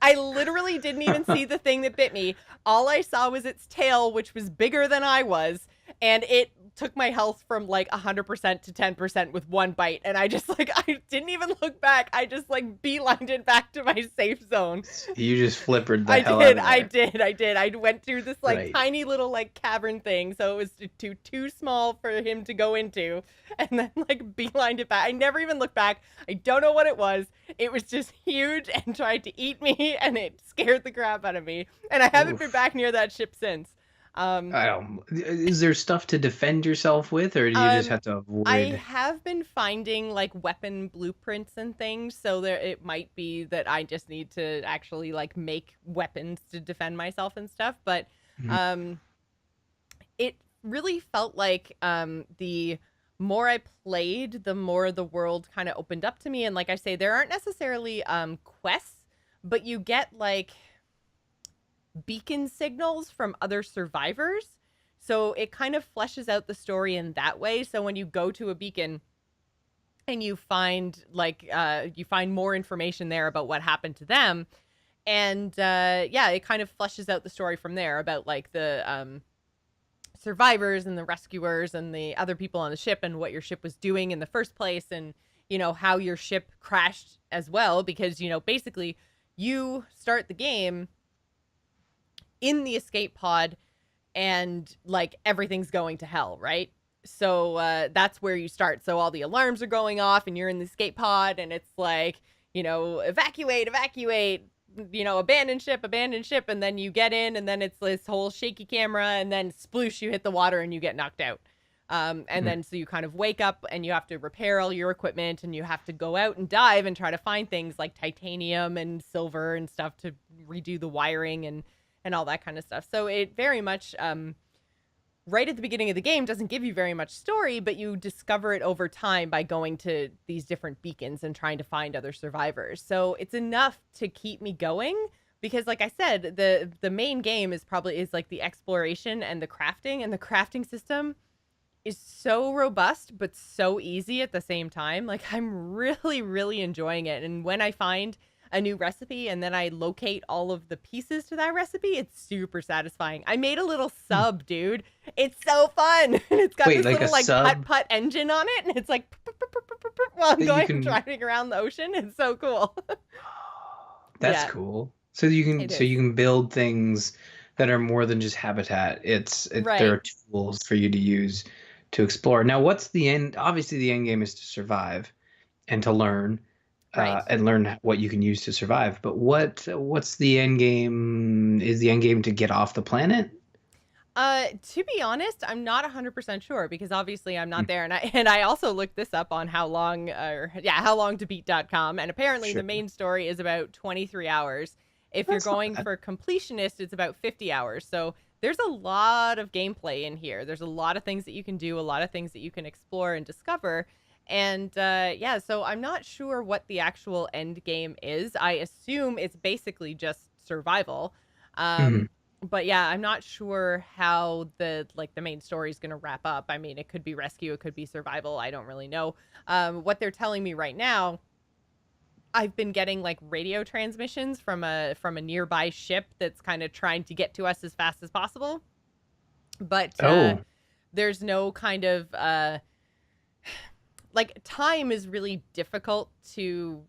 I literally didn't even see the thing that bit me. All I saw was its tail, which was bigger than I was. And it took my health from like 100% to 10% with one bite. And I just like, I didn't even look back. I just like beelined it back to my safe zone. You just flippered the I hell did, out of I there. did, I did. I went through this like Right. tiny little like cavern thing, so it was too small for him to go into, and then like beelined it back. I never even looked back. I don't know what it was. It was just huge and tried to eat me, and it scared the crap out of me. And I haven't been Oof. back near that ship since. Um, I don't. Is there stuff to defend yourself with, or do you just um, have to I avoid? have been finding like weapon blueprints and things, so there it might be that I just need to actually like make weapons to defend myself and stuff. But Mhm. um, it really felt like the more I played, the more the world kind of opened up to me. And like I say, there aren't necessarily quests, but you get like beacon signals from other survivors. So it kind of fleshes out the story in that way. So when you go to a beacon and you find like you find more information there about what happened to them, and yeah, it kind of fleshes out the story from there about like the survivors and the rescuers and the other people on the ship and what your ship was doing in the first place, and how your ship crashed as well, because basically you start the game in the escape pod and like everything's going to hell, right? So that's where you start. So all the alarms are going off and you're in the escape pod and it's like, evacuate, abandon ship. And then you get in and then it's this whole shaky camera and then sploosh, you hit the water and you get knocked out. And then so you kind of wake up and you have to repair all your equipment and you have to go out and dive and try to find things like titanium and silver and stuff to redo the wiring and all that kind of stuff. So it very much, right at the beginning of the game, doesn't give you very much story, but you discover it over time by going to these different beacons and trying to find other survivors. So it's enough to keep me going because, like I said, the main game is like the exploration and the crafting system is so robust, but so easy at the same time. Like I'm really, really enjoying it. And when I find a new recipe and then I locate all of the pieces to that recipe, it's super satisfying. I made a little sub, dude. It's so fun. It's got this little like putt engine on it, and it's like while I'm going driving around the ocean. It's so cool. That's cool. So you can build things that are more than just habitat. Right. There are tools for you to use to explore. Now, what's the end? Obviously, the end game is to survive and to learn. Right. And learn what you can use to survive. But what's the end game? Is the end game to get off the planet? To be honest, I'm not 100% sure because obviously I'm not there. And I also looked this up on howlongtobeat.com. And apparently the main story is about 23 hours. If you're going for completionist, it's about 50 hours. So there's a lot of gameplay in here. There's a lot of things that you can do, a lot of things that you can explore and discover. And so I'm not sure what the actual end game is. I assume it's basically just survival. But yeah, I'm not sure how the main story is going to wrap up. I mean, it could be rescue, it could be survival. I don't really know. What they're telling me right now, I've been getting like radio transmissions from a nearby ship that's kind of trying to get to us as fast as possible. But there's no kind of time is really difficult to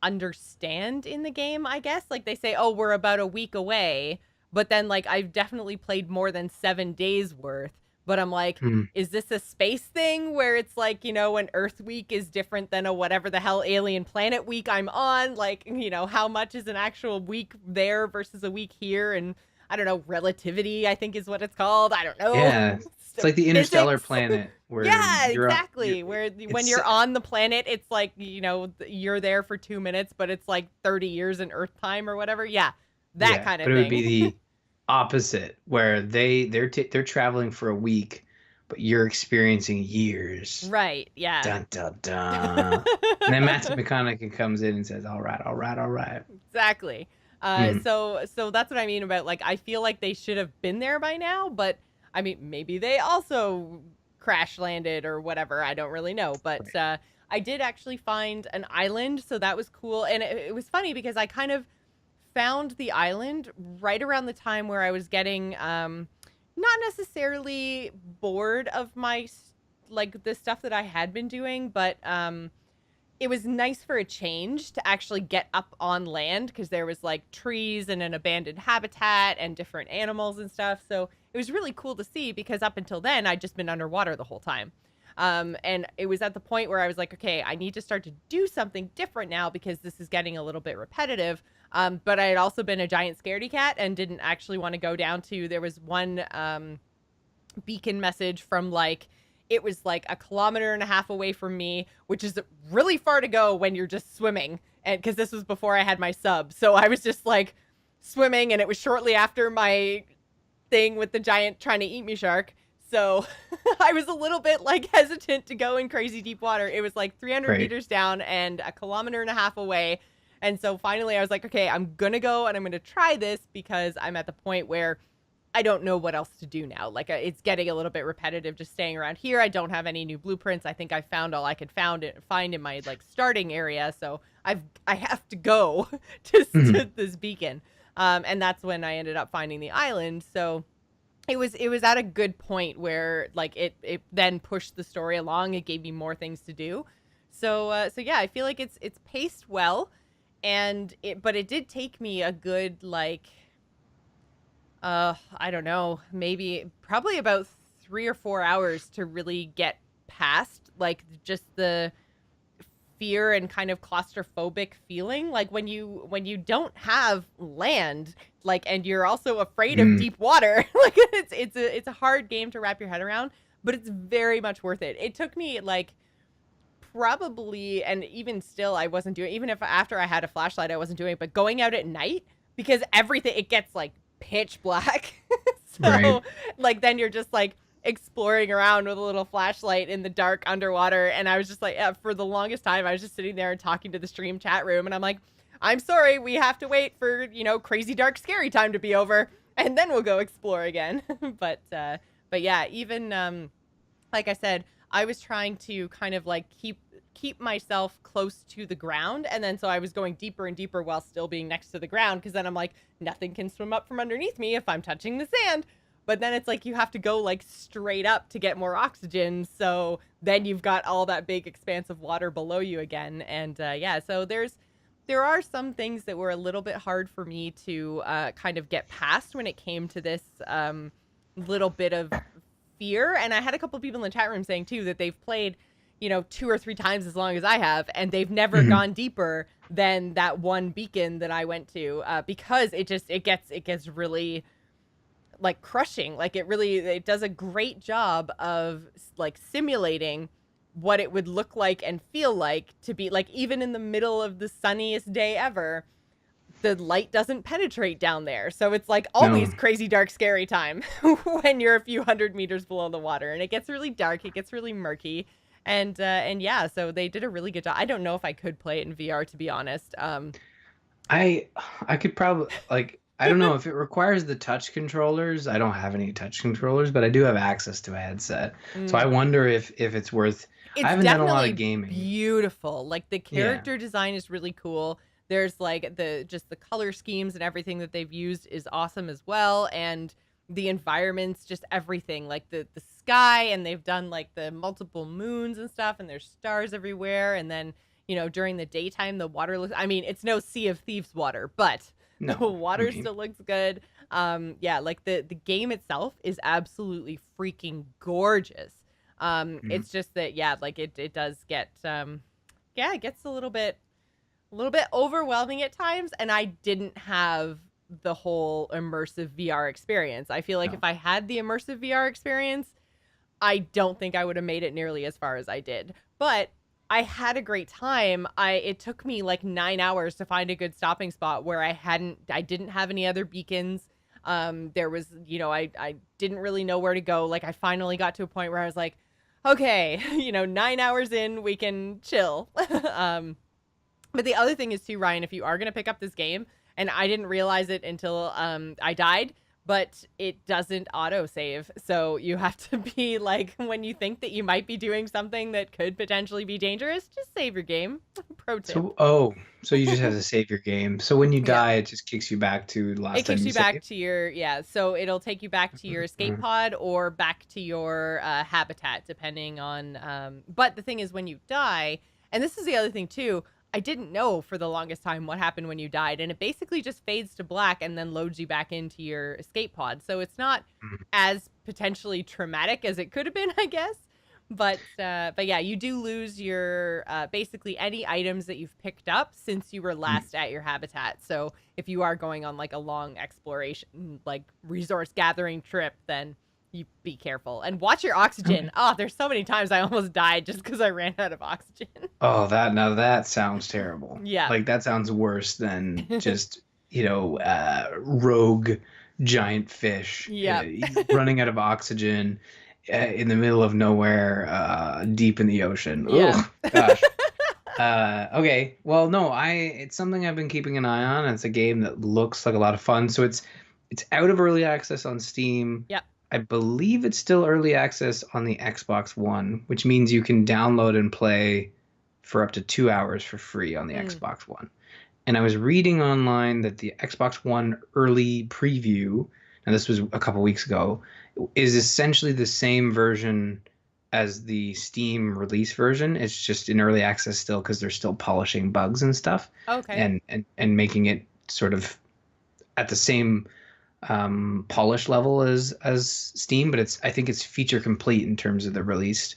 understand in the game, I guess. Like they say, oh, we're about a week away, but then like I've definitely played more than 7 days worth. But I'm like, is this a space thing where it's like, an Earth week is different than a whatever the hell alien planet week I'm on? Like, how much is an actual week there versus a week here? And I don't know, relativity, I think is what it's called. I don't know. Yeah. It's like the interstellar planet. Where exactly. When you're on the planet, it's like, you're there for 2 minutes, but it's like 30 years in Earth time or whatever. Yeah, that kind of thing. But it would be the opposite, where they're traveling for a week, but you're experiencing years. Right, yeah. Dun, dun, dun. And then Matthew McConaughey comes in and says, all right. Exactly. So that's what I mean about, like, I feel like they should have been there by now, but I mean, maybe they also crash landed or whatever. I don't really know. But I did actually find an island. So that was cool. And it was funny because I kind of found the island right around the time where I was getting not necessarily bored of my, the stuff that I had been doing, but it was nice for a change to actually get up on land because there was like trees and an abandoned habitat and different animals and stuff. So it was really cool to see because up until then I'd just been underwater the whole time. And it was at the point where I was like, okay, I need to start to do something different now because this is getting a little bit repetitive. But I had also been a giant scaredy cat and didn't actually want to go down to, there was one beacon message from it was like 1.5 kilometers away from me, which is really far to go when you're just swimming. And because this was before I had my sub. So I was just like swimming, and it was shortly after my thing with the giant trying to eat me shark. So I was a little bit hesitant to go in crazy deep water. It was 300 meters down and 1.5 kilometers away. And so finally I was like, okay, I'm going to go and I'm going to try this because I'm at the point where I don't know what else to do now. It's getting a little bit repetitive just staying around here. I don't have any new blueprints. I think I found all I could find in my starting area. So I have to go to this beacon. And that's when I ended up finding the island. So it was at a good point where like it then pushed the story along. It gave me more things to do. So yeah, I feel like it's paced well, and but it did take me a good like I don't know, maybe probably about 3 or 4 hours to really get past like just the fear and kind of claustrophobic feeling, like when you don't have land, like, and you're also afraid of Mm, deep water. Like it's a hard game to wrap your head around, but it's very much worth it. It took me like probably, and even still I wasn't doing, even if after I had a flashlight I wasn't doing it, but going out at night, because everything, it gets like pitch black. right. So like then you're just like exploring around with a little flashlight in the dark underwater, and I was just like, yeah, for the longest time I was just sitting there and talking to the stream chat room, and I'm like, I'm sorry, we have to wait for, crazy dark scary time to be over, and then we'll go explore again. But yeah, even like I said, I was trying to kind of like keep myself close to the ground, and then so I was going deeper and deeper while still being next to the ground, because then I'm like, nothing can swim up from underneath me if I'm touching the sand. But then it's like you have to go like straight up to get more oxygen, so then you've got all that big expanse of water below you again. And yeah, so there are some things that were a little bit hard for me to kind of get past when it came to this little bit of fear. And I had a couple people in the chat room saying too that they've played, 2 or 3 times as long as I have, and they've never Mhm. gone deeper than that one beacon that I went to, because it gets really like crushing. Like it does a great job of like simulating what it would look like and feel like to be like, even in the middle of the sunniest day ever, the light doesn't penetrate down there. So it's like No. always crazy dark scary time when you're a few hundred meters below the water, and it gets really dark, it gets really murky. And yeah, so they did a really good job. I don't know if I could play it in VR, to be honest. I I could probably like I don't know if it requires the touch controllers. I don't have any touch controllers, but I do have access to a headset. So I mm, wonder if it's worth. I it's haven't done a lot of definitely gaming. beautiful. Like the Yeah. character design is really cool. There's like the color schemes and everything that they've used is awesome as well. And the environments, just everything, like the sky, and they've done like the multiple moons and stuff, and there's stars everywhere. And then, during the daytime, the water looks, I mean, it's no Sea of Thieves water, but the No. I water mean. still looks good. Yeah, like the game itself is absolutely freaking gorgeous. Mhm. It's just that, yeah, like it does get yeah, it gets a little bit overwhelming at times, and I didn't have the whole immersive VR experience. I feel like No. if I had the immersive VR experience, I don't think I would have made it nearly as far as I did. But I had a great time. It took me like 9 hours to find a good stopping spot where I didn't have any other beacons. There was, I didn't really know where to go. Like I finally got to a point where I was like, okay, 9 hours in, we can chill. But the other thing is too, Ryan, if you are gonna pick up this game, and I didn't realize it until I died, but it doesn't auto save. So you have to be like, when you think that you might be doing something that could potentially be dangerous, just save your game. Pro tip. So you just have to save your game. So when you Yeah. die, it just kicks you back to the It last time kicks you you back saved. to your, yeah, so it'll take you back to your escape Mhm. pod or back to your habitat, depending on, but the thing is, when you die, and this is the other thing too, I didn't know for the longest time what happened when you died, and it basically just fades to black and then loads you back into your escape pod. So it's not Mhm. as potentially traumatic as it could have been, I guess. But yeah, you do lose your basically any items that you've picked up since you were Mhm. last at your habitat. So if you are going on like a long exploration, like resource gathering trip, then you be careful and watch your oxygen. Okay. Oh, there's so many times I almost died just because I ran out of oxygen. Oh, that sounds terrible. Yeah. Like that sounds worse than just, rogue giant fish Yep. running out of oxygen in the middle of nowhere, deep in the ocean. Yeah. Oh, gosh. Okay. Well, no, it's something I've been keeping an eye on. It's a game that looks like a lot of fun. So it's out of early access on Steam. Yep. I believe it's still early access on the Xbox One, which means you can download and play for up to 2 hours for free on the Mm. Xbox One. And I was reading online that the Xbox One early preview, and this was a couple weeks ago, is essentially the same version as the Steam release version. It's just in early access still because they're still polishing bugs and stuff, Okay. and making it sort of at the same polish level as Steam, but I think it's feature complete in terms of the released.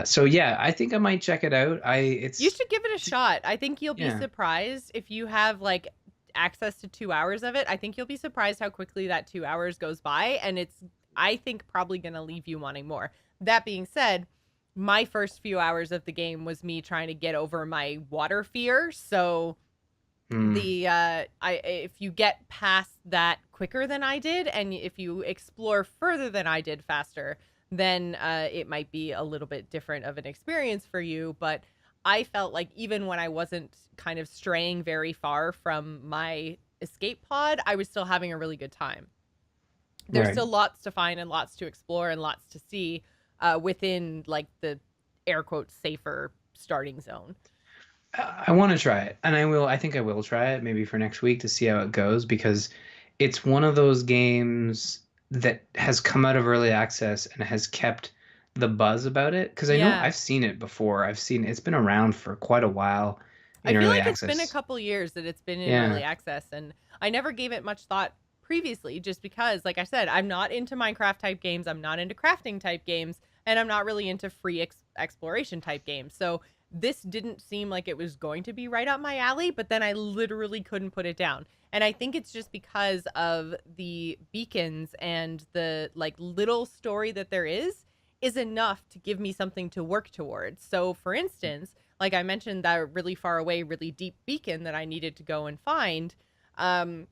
So yeah, I think I might check it out. You should give it a shot. I think you'll be Yeah. surprised if you have like access to 2 hours of it. I think you'll be surprised how quickly that 2 hours goes by. And it's, I think, probably going to leave you wanting more. That being said, my first few hours of the game was me trying to get over my water fear. So the if you get past that quicker than I did, and if you explore further than I did faster, then it might be a little bit different of an experience for you. But I felt like even when I wasn't kind of straying very far from my escape pod, I was still having a really good time. There's Right. still lots to find and lots to explore and lots to see within like the air quotes safer starting zone. I want to try it, and I will. I think I will try it maybe for next week to see how it goes, because it's one of those games that has come out of early access and has kept the buzz about it. Because I know Yeah. I've seen it before. I've seen it's been around for quite a while I in feel early like it's been a access. couple years that it's been in Yeah. early access, and I never gave it much thought previously just because, like I said, I'm not into Minecraft type games, I'm not into crafting type games, and I'm not really into free exploration type games. So this didn't seem like it was going to be right up my alley, but then I literally couldn't put it down. And I think it's just because of the beacons and the like little story that there is enough to give me something to work towards. So for instance, like I mentioned, that really far away, really deep beacon that I needed to go and find, um,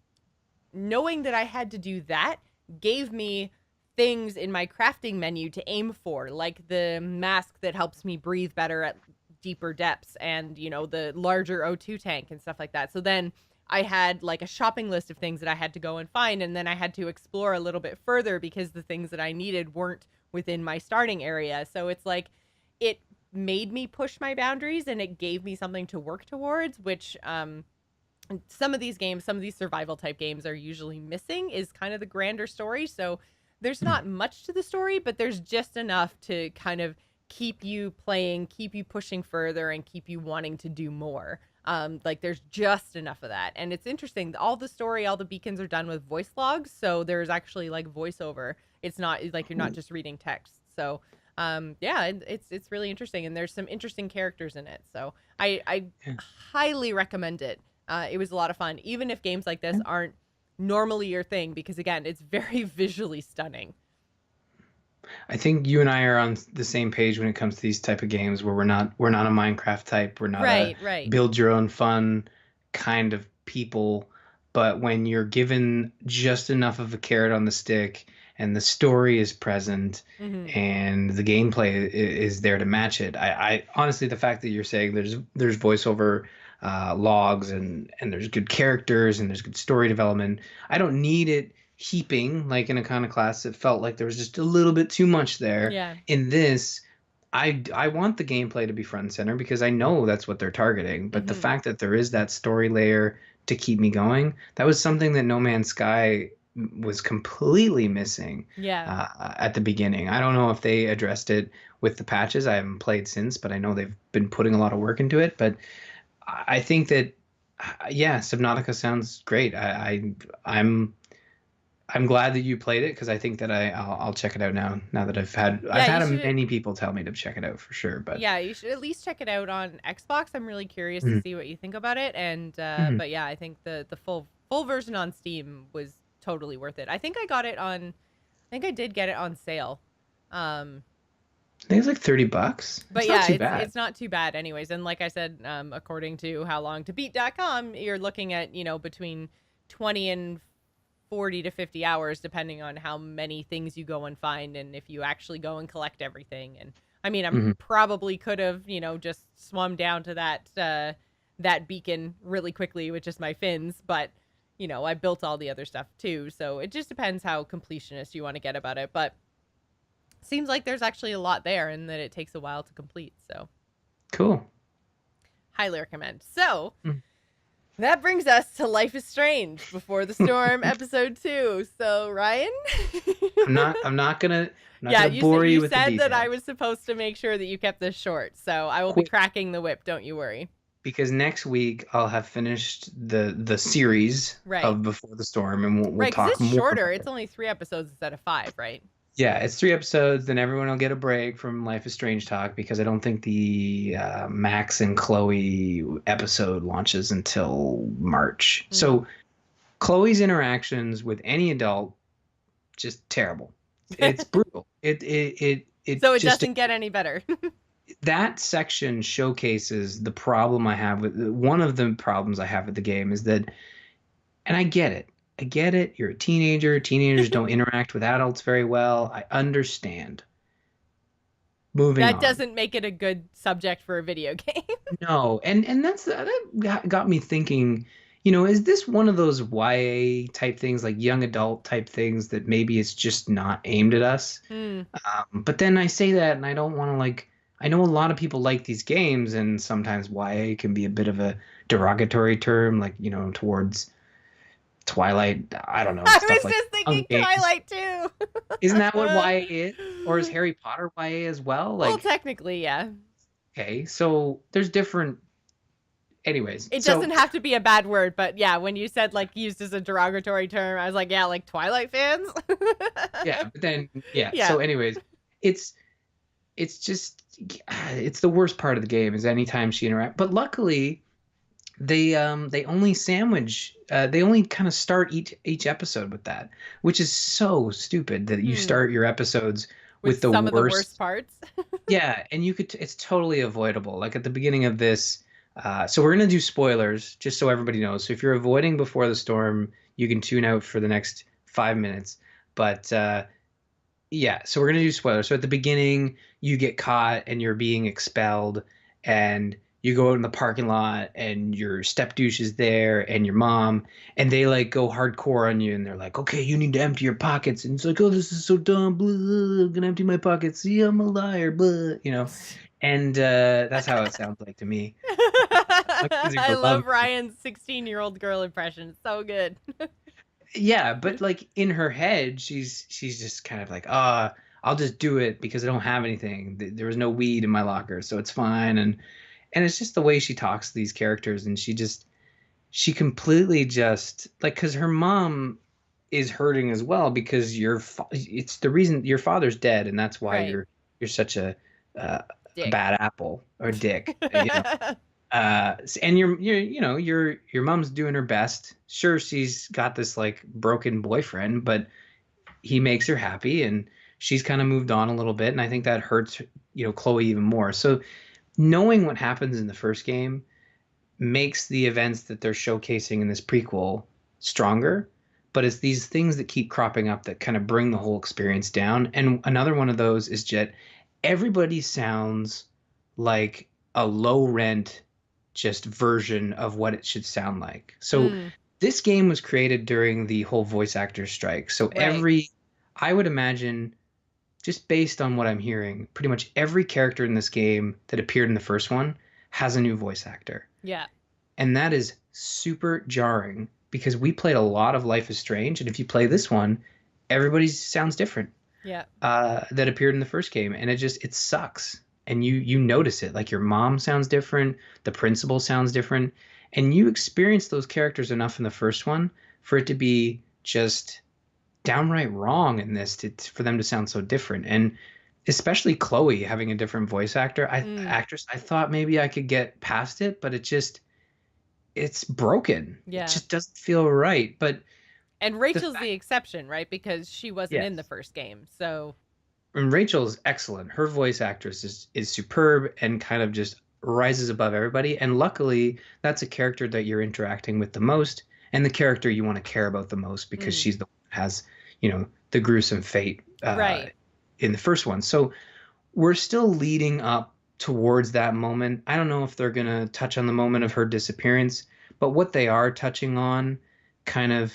knowing that I had to do that gave me things in my crafting menu to aim for, like the mask that helps me breathe better at deeper depths, and the larger O2 tank and stuff like that. So then I had like a shopping list of things that I had to go and find, and then I had to explore a little bit further because the things that I needed weren't within my starting area. So it's like it made me push my boundaries and it gave me something to work towards, which some of these games, some of these survival type games are usually missing, is kind of the grander story. So there's not much to the story, but there's just enough to kind of keep you playing, keep you pushing further, and keep you wanting to do more. Like there's just enough of that. And it's interesting. All the story, all the beacons are done with voice logs. So there's actually like voiceover. It's not like you're not just reading text. So yeah, it's really interesting. And there's some interesting characters in it. So I Yeah. highly recommend it. It was a lot of fun, even if games like this aren't normally your thing, because again, it's very visually stunning. I think you and I are on the same page when it comes to these type of games where we're not a Minecraft type, we're not a Right, right. build your own fun kind of people, but when you're given just enough of a carrot on the stick and the story is present Hmm. and the gameplay is there to match it. I honestly, the fact that you're saying there's voiceover logs and there's good characters and there's good story development, I don't need it heaping like in Iconoclasts. It felt like there was just a little bit too much there. Yeah. In this, I want the gameplay to be front and center because I know that's what they're targeting. But the Hmm. fact that there is that story layer to keep me going, that was something that No Man's Sky was completely missing Yeah. at the beginning. I don't know if they addressed it with the patches. I haven't played since, but I know they've been putting a lot of work into it. But I think that yeah, Subnautica sounds great. I'm glad that you played it because I think that I'll check it out now. Now that I've Yeah, you had should. many people tell me to check it out for sure. But Yeah, you should at least check it out on Xbox. I'm really curious to Mhm. see what you think about it. And Mhm. but yeah, I think the full version on Steam was totally worth it. I think I got it on. I think I did get it on sale. Um, I think it's like $30. but It's not yeah, too it's bad. it's not too bad, anyways. And like I said, according to howlongtobeat.com, you're looking at between 20 and 40 to 50 hours, depending on how many things you go and find, and if you actually go and collect everything. And I mean, I'm Mhm. probably could have just swum down to that beacon really quickly with just my fins, but I built all the other stuff too. So it just depends how completionist you want to get about it. But seems like there's actually a lot there and that it takes a while to complete. So Cool. highly recommend. So Mm. That brings us to Life is Strange Before the Storm episode 2. So, Ryan? I'm not gonna bore you You with the said that I details. was supposed to make sure that you kept this short. So, I will be Quick, cracking the whip, don't you worry. because next week I'll have finished the series Right. of Before the Storm, and we'll Right, cuz talk it's more shorter. about It's it. only 3 episodes instead of 5, right? Yeah, it's 3 episodes. Then everyone will get a break from Life is Strange talk because I don't think the Max and Chloe episode launches until March. Hmm. So Chloe's interactions with any adult just terrible. It's brutal. It So it just doesn't get any better. that section showcases the problem I have with one of the problems I have with the game is that, and I get it. I get it. You're a teenager. Teenagers don't interact with adults very well. I understand. Moving That on. doesn't make it a good subject for a video game. No, and that got me thinking, is this one of those YA type things, like young adult type things that maybe it's just not aimed at us? Hmm. But then I say that, and I don't want to like. I know a lot of people like these games, and sometimes YA can be a bit of a derogatory term, like towards Twilight. I don't know, I stuff was like just young thinking games. Twilight too. Isn't that what YA is? Or is Harry Potter YA as well? Well, Like, technically, yeah. okay, so there's different. Anyways, It so doesn't have to be a bad word, but yeah, when you said like used as a derogatory term, I was like, yeah, like Twilight fans. yeah, but then yeah. Yeah. So anyways, it's it's just it's the worst part of the game is anytime she interact. But luckily, they only sandwich they only kind of start each episode with that, which is so stupid that you Hmm. start your episodes with With the some of the worst worst. parts. Yeah, and it's totally avoidable. Like at the beginning of this, so we're gonna do spoilers just so everybody knows. So if you're avoiding Before the Storm, you can tune out for the next 5 minutes. But yeah, so we're gonna do spoilers. So at the beginning, you get caught and you're being expelled, and you go out in the parking lot, and your step douche is there, and your mom, and they like go hardcore on you, and they're like, "Okay, you need to empty your pockets," and it's like, "Oh, this is so dumb. Blah, I'm gonna empty my pockets. See, I'm a liar." And that's how it sounds like to me. My kids are I gonna love love me. Ryan's 16-year-old girl impression. So good. Yeah, but like in her head, she's just kind of like, I'll just do it because I don't have anything. There was no weed in my locker, so it's fine. And it's just the way she talks to these characters, and she completely just like because her mom is hurting as well because it's the reason your father's dead, and that's why Right. you're such uh, a Dick. bad apple or dick. And your mom's doing her best. Sure, she's got this like broken boyfriend, but he makes her happy, and she's kind of moved on a little bit, and I think that hurts Chloe even more. So knowing what happens in the first game makes the events that they're showcasing in this prequel stronger, but it's these things that keep cropping up that kind of bring the whole experience down. And another one of those is just everybody sounds like a low rent just version of what it should sound like. So Mm, this game was created during the whole voice actor strike. So right. I would imagine, just based on what I'm hearing, pretty much every character in this game that appeared in the first one has a new voice actor. Yeah. And that is super jarring because we played a lot of Life is Strange. And if you play this one, everybody sounds different Yeah. that appeared in the first game. And it sucks. And you notice it. Like your mom sounds different, the principal sounds different. And you experience those characters enough in the first one for it to be just downright wrong in this for them to sound so different. And especially Chloe having a different voice Mm, actress, I thought maybe I could get past it, but it's broken. It yeah. just doesn't feel right. But And the Rachel's the fact, exception, right? Because she wasn't in the yes, first game. So, and Rachel's excellent. Her voice actress is superb and kind of just rises above everybody. And luckily, that's a character that you're interacting with the most, and the character you want to care about the most because mm, she's the one that has the gruesome fate right. in the first one. So we're still leading up towards that moment. I don't know if they're gonna touch on the moment of her disappearance, but what they are touching on kind of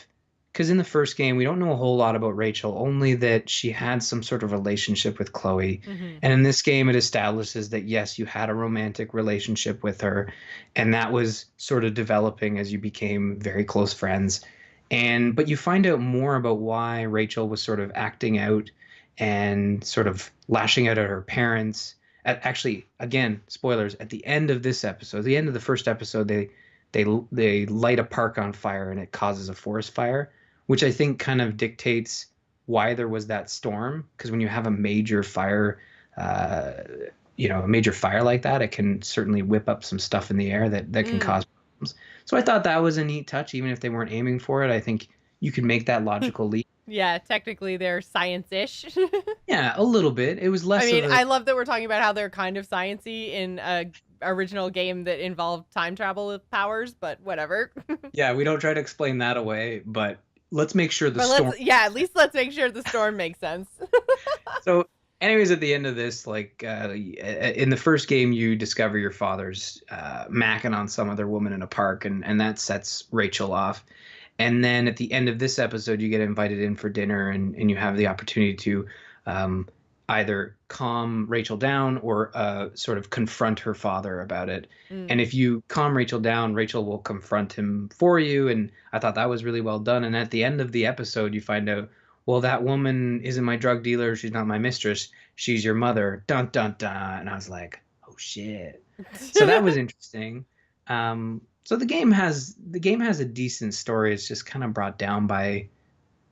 because in the first game, we don't know a whole lot about Rachel, only that she had some sort of relationship with Chloe. Hmm. And in this game, it establishes that, yes, you had a romantic relationship with her, and that was sort of developing as you became very close friends. But you find out more about why Rachel was sort of acting out and sort of lashing out at her parents. Actually, again, spoilers, at the end of this episode, the end of the first episode, they light a park on fire and it causes a forest fire, which I think kind of dictates why there was that storm. Because when you have a major fire, uh, a major fire like that, it can certainly whip up some stuff in the air that can Mm. cause problems. So I thought that was a neat touch, even if they weren't aiming for it. I think you could make that logical leap. Yeah, technically they're science-ish. Yeah, a little bit. It was I less mean, of a I love that we're talking about how they're kind of science-y in a original game that involved time travel with powers, but whatever. yeah. We don't try to explain that away, but let's make sure the But storm. at least let's make sure the storm makes sense. So, anyways, at the end of this, like in the first game, you discover your father's macking on some other woman in a park, and that sets Rachel off. And then at the end of this episode, you get invited in for dinner, and you have the opportunity to um, either calm Rachel down or sort of confront her father about it. Mm. And if you calm Rachel down, Rachel will confront him for you. And I thought that was really well done. And at the end of the episode, you find out, well, that woman isn't my drug dealer. She's not my mistress. She's your mother. Dun, dun, dun. And I was like, oh, shit. So that was interesting. So the game has a decent story. It's just kind of brought down by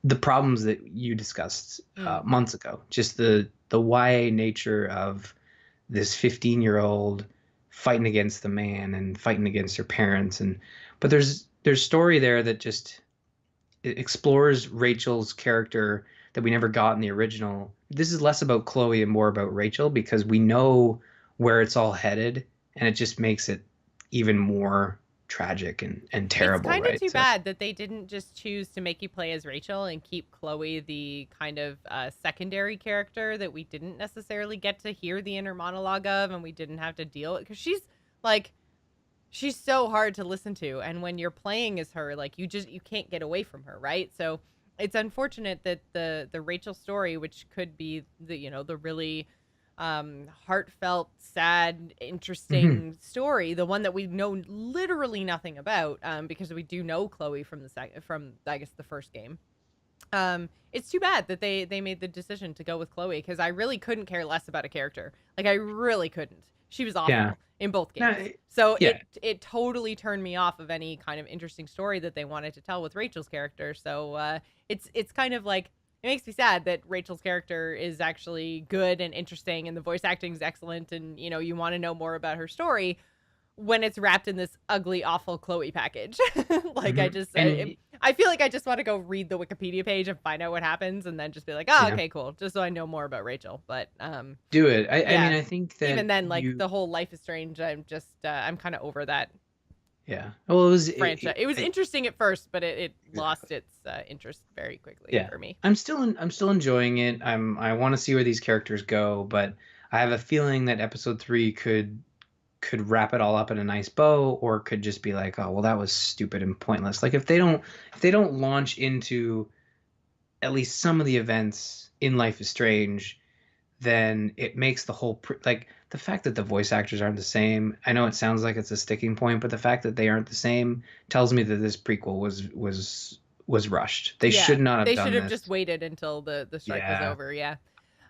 the problems that you discussed Mm. months ago. Just the YA nature of this 15-year-old fighting against the man and fighting against her parents, but there's story there that just it explores Rachel's character that we never got in the original. This is less about Chloe and more about Rachel because we know where it's all headed, and it just makes it even more tragic and It's terrible, kind of right? too So bad that they didn't just choose to make you play as Rachel and keep Chloe the kind of secondary character that we didn't necessarily get to hear the inner monologue of, and we didn't have to deal with, because like she's so hard to listen to, and when you're playing as her, like you can't get away from her, right? So it's unfortunate that the Rachel story, which could be the really heartfelt, sad, mhm. interesting story, the one that we know literally nothing about, because we do know Chloe from from I guess the first game. It's too bad that they made the decision to go with Chloe, because I really couldn't care less about a character. Like, I really couldn't. She was Yeah. awful in both No, games. So yeah. it totally turned me off of any kind of interesting story that they wanted to tell with Rachel's character. So it's kind of like, it makes me sad that Rachel's character is actually good and interesting, and the voice acting is excellent, and you want to know more about her story, when it's wrapped in this ugly, awful Chloe package. Like, Mhm. I feel like I just want to go read the Wikipedia page and find out what happens, and then just be like, oh, Yeah, okay, cool, just so I know more about Rachel. But do it. I mean, yeah, I think that even then, like, you, the whole Life is Strange, I'm kind of over that yeah. Well, it was, franchise. It was interesting at first, but it lost exactly. its interest very quickly Yeah. for me. I'm still enjoying it. I want to see where these characters go, but I have a feeling that episode 3 could wrap it all up in a nice bow, or could just be like, oh, well, that was stupid and pointless. Like if they don't launch into at least some of the events in Life is Strange, then it makes the whole like the fact that the voice actors aren't the same. I know it sounds like it's a sticking point, but the fact that they aren't the same tells me that this prequel was rushed. They Yeah, should not have they should done have just this. waited until the strike was Yeah. over. Yeah.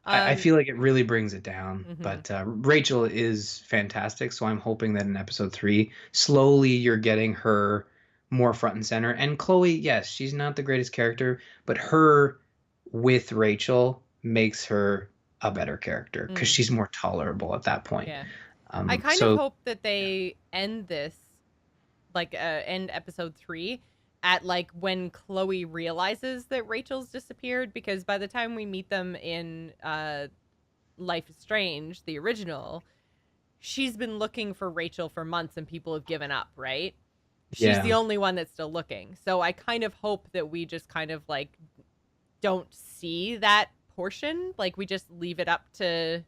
I Um. feel like it really brings it down. Mhm. But Rachel is fantastic, so I'm hoping that in episode 3, slowly you're getting her more front and center. And Chloe, yes, she's not the greatest character, but her with Rachel makes her a better character because Mm, she's more tolerable at that point. yeah. I kind of So hope that they end this, like, end episode 3 at, like, when Chloe realizes that Rachel's disappeared, because by the time we meet them in Life is Strange, the original, she's been looking for Rachel for months and people have given up, right? She's the yeah, only one that's still looking. So I kind of hope that we just kind of, like, don't see that portion. Like, we just leave it up to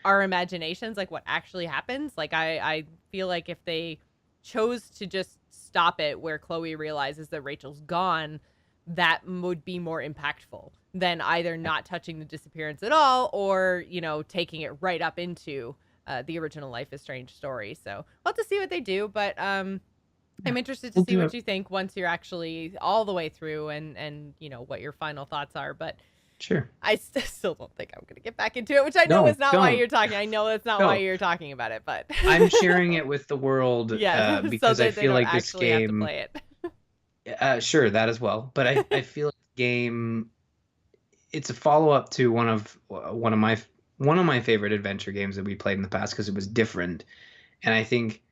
our imaginations, like what actually happens. Like, I feel like if they chose to just stop it where Chloe realizes that Rachel's gone, that would be more impactful than either not touching the disappearance at all or, you know, taking it right up into the original Life is Strange story. So we'll have to see what they do, but I'm interested to see what you think once you're actually all the way through and you know, what your final thoughts are. But sure, I still don't think I'm going to get back into it, which I know is not why you're talking. I know that's not why you're talking about it, but I'm sharing it with the world because so I feel like this game. Have to play it. Sure, that as well. But I feel like the game, it's a follow up to one of my favorite adventure games that we played in the past because it was different, and I think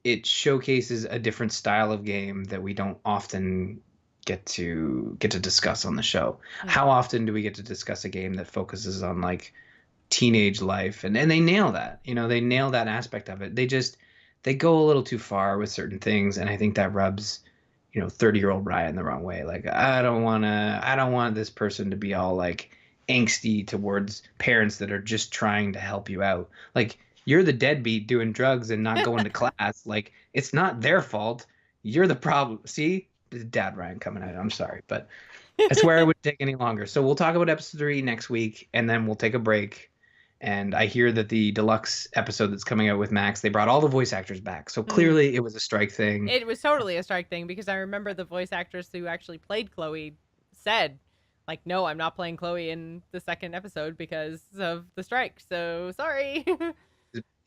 it showcases a different style of game that we don't often get to discuss on the show. Mm-hmm. How often do we get to discuss a game that focuses on like teenage life? And they nail that. You know, they nail that aspect of it. They go a little too far with certain things, and I think that rubs, you know, 30-year-old Ryan the wrong way. Like, I don't want this person to be all like angsty towards parents that are just trying to help you out. Like, you're the deadbeat doing drugs and not going to class. Like, it's not their fault. You're the problem. See, Dad Ryan coming out. I'm sorry, but I swear I wouldn't take any longer. So we'll talk about episode 3 next week, and then we'll take a break. And I hear that the deluxe episode that's coming out with Max, they brought all the voice actors back. So clearly it was a strike thing. It was totally a strike thing, because I remember the voice actress who actually played Chloe said, like, no, I'm not playing Chloe in the second episode because of the strike. So sorry.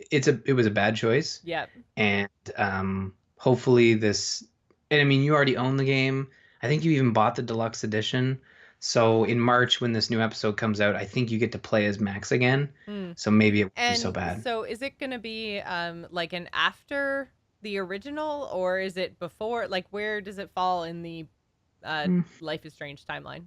It was a bad choice. Yeah. And hopefully this, and I mean, you already own the game. I think you even bought the deluxe edition. So in March, when this new episode comes out, I think you get to play as Max again. So maybe it won't be so bad. So is it going to be like an after the original, or is it before? Like, where does it fall in the Life is Strange timeline?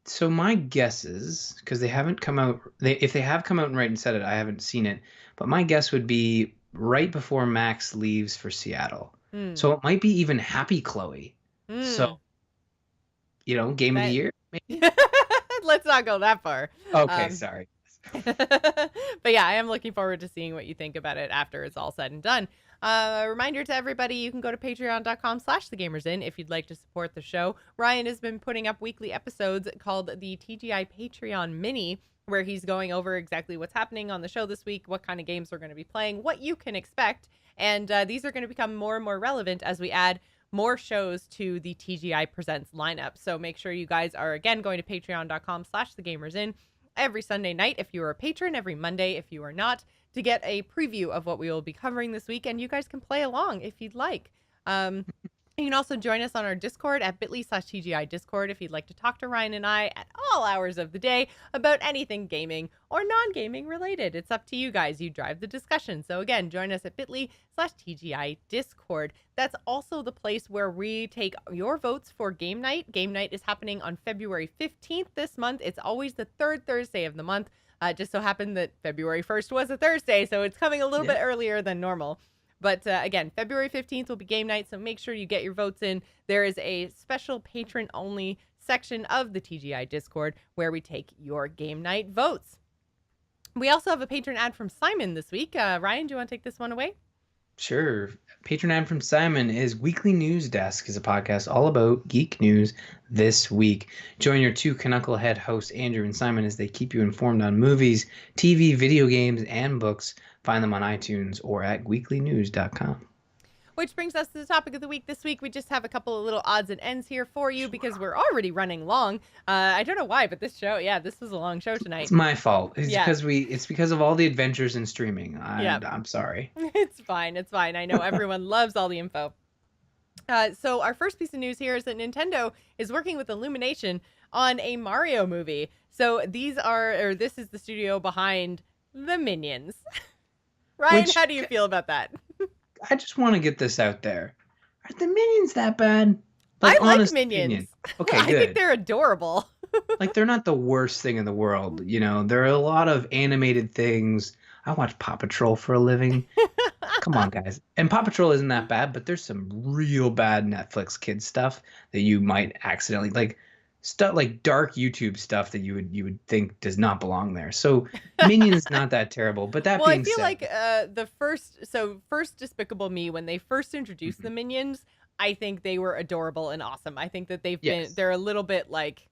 So my guess is, because they haven't come out, if they have come out and said it, I haven't seen it, but my guess would be right before Max leaves for Seattle. So it might be even Happy Chloe. So, you know, game of the year, maybe? Let's not go that far. Okay, sorry. But yeah, I am looking forward to seeing what you think about it after it's all said and done. A reminder to everybody, you can go to patreon.com/thegamersin if you'd like to support the show. Ryan has been putting up weekly episodes called the TGI Patreon Mini, where he's going over exactly what's happening on the show this week, what kind of games we're going to be playing, what you can expect. And these are going to become more and more relevant as we add more shows to the TGI Presents lineup. So make sure you guys are, again, going to patreon.com/thegamersin every Sunday night if you are a patron, every Monday if you are not, to get a preview of what we will be covering this week. And you guys can play along if you'd like. You can also join us on our Discord at bit.ly/TGI Discord if you'd like to talk to Ryan and I at all hours of the day about anything gaming or non-gaming related. It's up to you guys. You drive the discussion. So again, join us at bit.ly/TGI Discord. That's also the place where we take your votes for game night. Game night is happening on February 15th this month. It's always the third Thursday of the month. Just so happened that February 1st was a Thursday, so it's coming a little bit earlier than normal. But again, February 15th will be game night, so make sure you get your votes in. There is a special patron-only section of the TGI Discord where we take your game night votes. We also have a patron ad from Simon this week. Ryan, do you want to take this one away? Sure. Patron ad from Simon is Weekly News Desk, is a podcast all about geek news this week. Join your two knucklehead hosts, Andrew and Simon, as they keep you informed on movies, TV, video games, and books. Find them on iTunes or at weeklynews.com. Which brings us to the topic of the week. This week, we just have a couple of little odds and ends here for you because we're already running long. I don't know why, but this was a long show tonight. It's my fault. It's because of all the adventures in streaming. I'm sorry. It's fine. It's fine. I know everyone loves all the info. So our first piece of news here is that Nintendo is working with Illumination on a Mario movie. So this is the studio behind the Minions. Ryan, how do you feel about that? I just want to get this out there. Are the Minions that bad? I like Minions. Opinion. Okay, good. I think they're adorable. Like, they're not the worst thing in the world. You know, there are a lot of animated things. I watch Paw Patrol for a living. Come on, guys. And Paw Patrol isn't that bad, but there's some real bad Netflix kids stuff that you might accidentally, like, stuff like dark YouTube stuff that you would think does not belong there. So Minions not that terrible. But that Well, I being feel said, like first Despicable Me, when they first introduced the mhm, Minions, I think they were adorable and awesome. I think that yes. they're a little bit like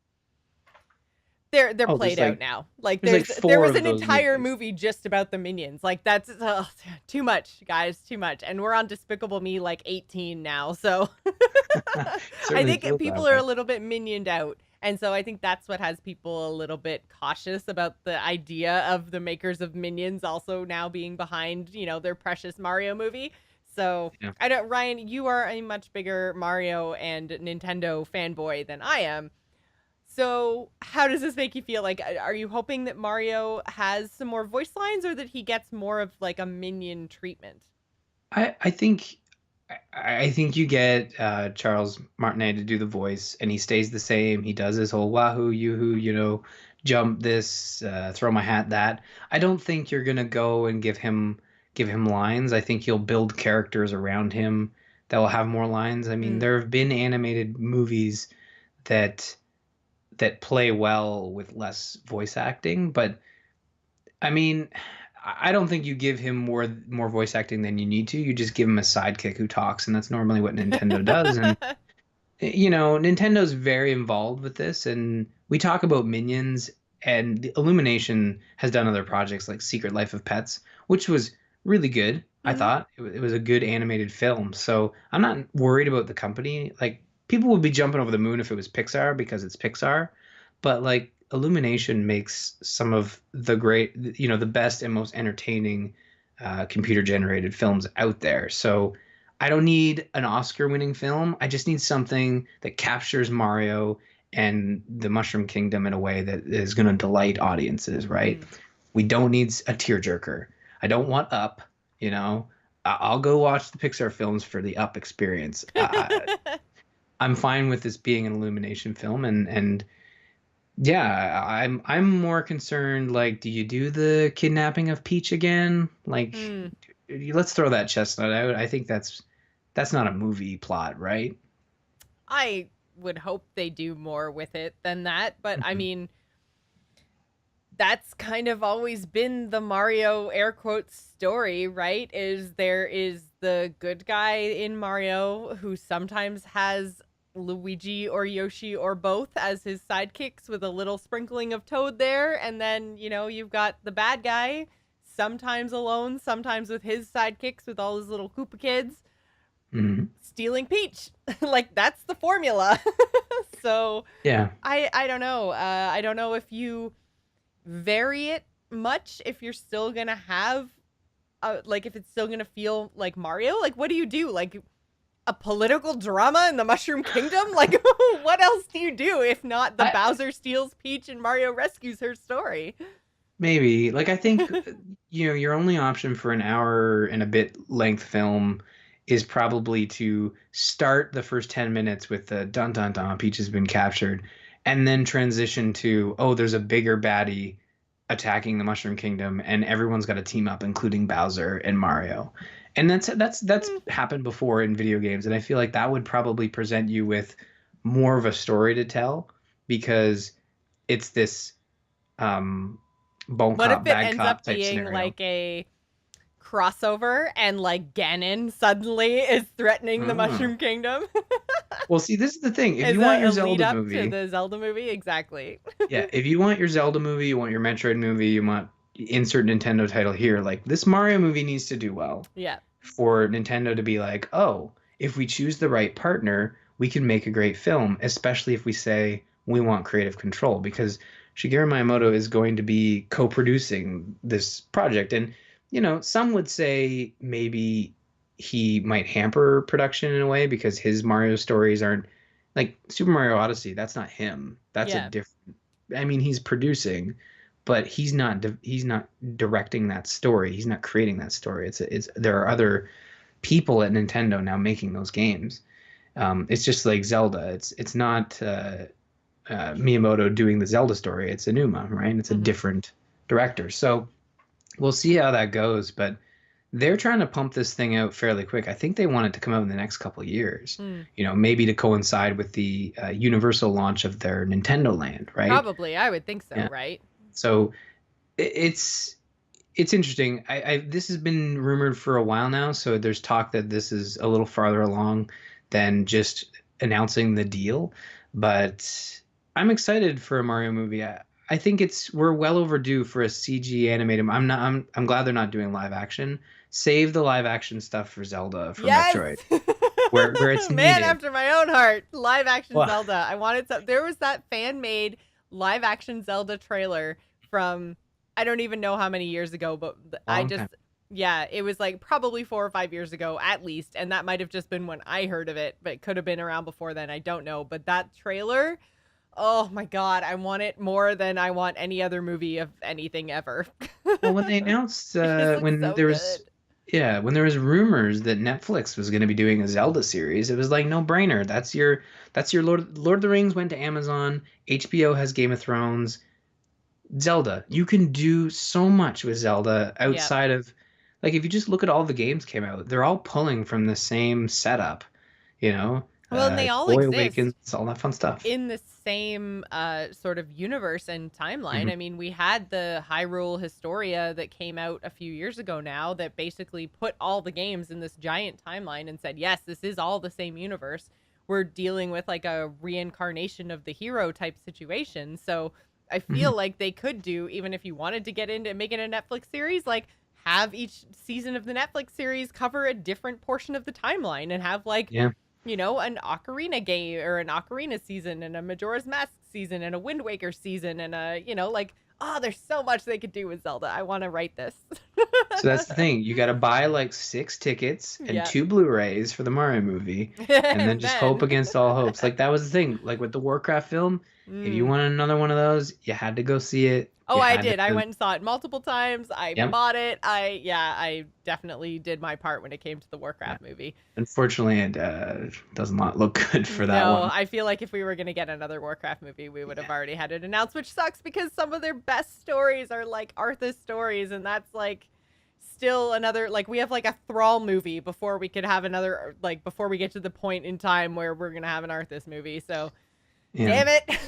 they're Oh, played out now. Like there's like there four was of an those entire movies. movie just about the Minions. Like that's too much, guys, too much. And we're on Despicable Me like 18 now. So I Certainly think feels people that are way. a little bit minioned out. And so I think that's what has people a little bit cautious about the idea of the makers of Minions also now being behind, their precious Mario movie. So Yeah. I don't, Ryan, you are a much bigger Mario and Nintendo fanboy than I am. So how does this make you feel? Like, are you hoping that Mario has some more voice lines or that he gets more of like a minion treatment? I think I think you get Charles Martinet to do the voice, and he stays the same. He does his whole wahoo, yoo-hoo, jump this, throw my hat that. I don't think you're gonna go and give him lines. I think you'll build characters around him that will have more lines. I mean, Mm, there have been animated movies that play well with less voice acting, but I mean, I don't think you give him more voice acting than you need to. You just give him a sidekick who talks, and that's normally what Nintendo does. And Nintendo's very involved with this, and we talk about Minions, and the Illumination has done other projects like Secret Life of Pets, which was really good. I hmm thought it was a good animated film, so I'm not worried about the company. Like people would be jumping over the moon if it was Pixar because it's Pixar, but like Illumination makes some of the the best and most entertaining computer generated films out there. So I don't need an Oscar winning film. I just need something that captures Mario and the Mushroom Kingdom in a way that is going to delight audiences, right? mm. We don't need a tearjerker. I don't want Up, you know. I'll go watch the Pixar films for the Up experience. I'm fine with this being an Illumination film, and yeah, I'm more concerned. Like, do you do the kidnapping of Peach again? Like, Hmm. let's throw that chestnut out. I think that's not a movie plot, right? I would hope they do more with it than that, but I Mhm. mean, that's kind of always been the Mario air quotes story, right? Is there is the good guy in Mario who sometimes has Luigi or Yoshi or both as his sidekicks with a little sprinkling of Toad there, and then, you've got the bad guy sometimes alone, sometimes with his sidekicks with all his little Koopa kids Mhm. stealing Peach. Like that's the formula. So Yeah. I don't know. I don't know if you vary it much, if you're still gonna have like if it's still gonna feel like Mario. Like what do you do? Like a political drama in the Mushroom Kingdom? Like what else do you do if not the I Bowser steals Peach and Mario rescues her story? maybe like I think your only option for an hour and a bit length film is probably to start the first 10 minutes with the dun dun dun Peach has been captured and then transition to oh there's a bigger baddie attacking the Mushroom Kingdom and everyone's got to team up including Bowser and Mario. And that's Mm, happened before in video games and I feel like that would probably present you with more of a story to tell because it's this um bone what if cop, it bad ends cop up type being scenario. like a crossover and like Ganon suddenly is threatening the Oh. Mushroom Kingdom? Well, see, this is the thing. If Is you want your a lead Zelda up to movie, the Zelda movie? Exactly. yeah, if you want your Zelda movie, you want your Metroid movie, you want insert Nintendo title here, like this Mario movie needs to do well Yeah. for Nintendo to be like, oh, if we choose the right partner, we can make a great film, especially if we say we want creative control, because Shigeru Miyamoto is going to be co-producing this project. And, some would say maybe he might hamper production in a way because his Mario stories aren't like Super Mario Odyssey, that's not him. That's a Yeah. different, I mean, he's producing, but he's not directing that story. He's not creating that story. It's there are other people at Nintendo now making those games. It's just like Zelda. It's not Miyamoto doing the Zelda story. It's Enuma, right? It's a hmm different director. So we'll see how that goes. But they're trying to pump this thing out fairly quick. I think they want it to come out in the next couple of years. Hmm. Maybe to coincide with the Universal launch of their Nintendo Land, right? Probably, I would think so, Yeah. right? So it's interesting. This has been rumored for a while now, so there's talk that this is a little farther along than just announcing the deal. But I'm excited for a Mario movie. I think we're well overdue for a CG animated. I'm glad they're not doing live action. Save the live action stuff for Zelda, for Yes. Metroid, where it's Man needed. after my own heart. Live action Well, Zelda. I wanted some. There was that fan made live action Zelda trailer from I don't even know how many years ago, but I long just time. yeah, it was like probably 4 or 5 years ago at least, and that might have just been when I heard of it, but it could have been around before then. I don't know, but that trailer, oh my god, I want it more than I want any other movie of anything ever. Well, when they announced It just looks when so there good. was yeah, when there was rumors that Netflix was going to be doing a Zelda series, it was like no brainer. That's your Lord of the Rings went to Amazon, HBO has Game of Thrones, Zelda. You can do so much with Zelda Yep. outside of like if you just look at all the games came out, they're all pulling from the same setup, you know. Well, and they all Boy exist Awakens, all that fun stuff. in the same sort of universe and timeline. Mhm. I mean, we had the Hyrule Historia that came out a few years ago now that basically put all the games in this giant timeline and said, yes, this is all the same universe. We're dealing with like a reincarnation of the hero type situation. So I Mhm. feel like they could do, even if you wanted to get into making a Netflix series, like have each season of the Netflix series cover a different portion of the timeline and have like Yeah. an Ocarina game or an Ocarina season and a Majora's Mask season and a Wind Waker season and there's so much they could do with Zelda. I want to write this. So that's the thing. You got to buy like 6 tickets and Yeah. 2 Blu-rays for the Mario movie, and then And just hope then, against all hopes. Like that was the thing. Like with the Warcraft film, if you mm. wanted another one of those, you had to go see it. Oh, You I had did. I to. went and saw it multiple times. I Yep. bought it. I definitely did my part when it came to the Yeah. Warcraft movie. Unfortunately, it does not look good for that No, one. I feel like if we were going to get another Warcraft movie, we would have already had it announced, which sucks because some of their best stories are like Arthas stories, and that's like still another like we have like a Thrall movie before we could have another like before we get to the point in time where we're going to have an Arthas movie. So, Yeah. damn it.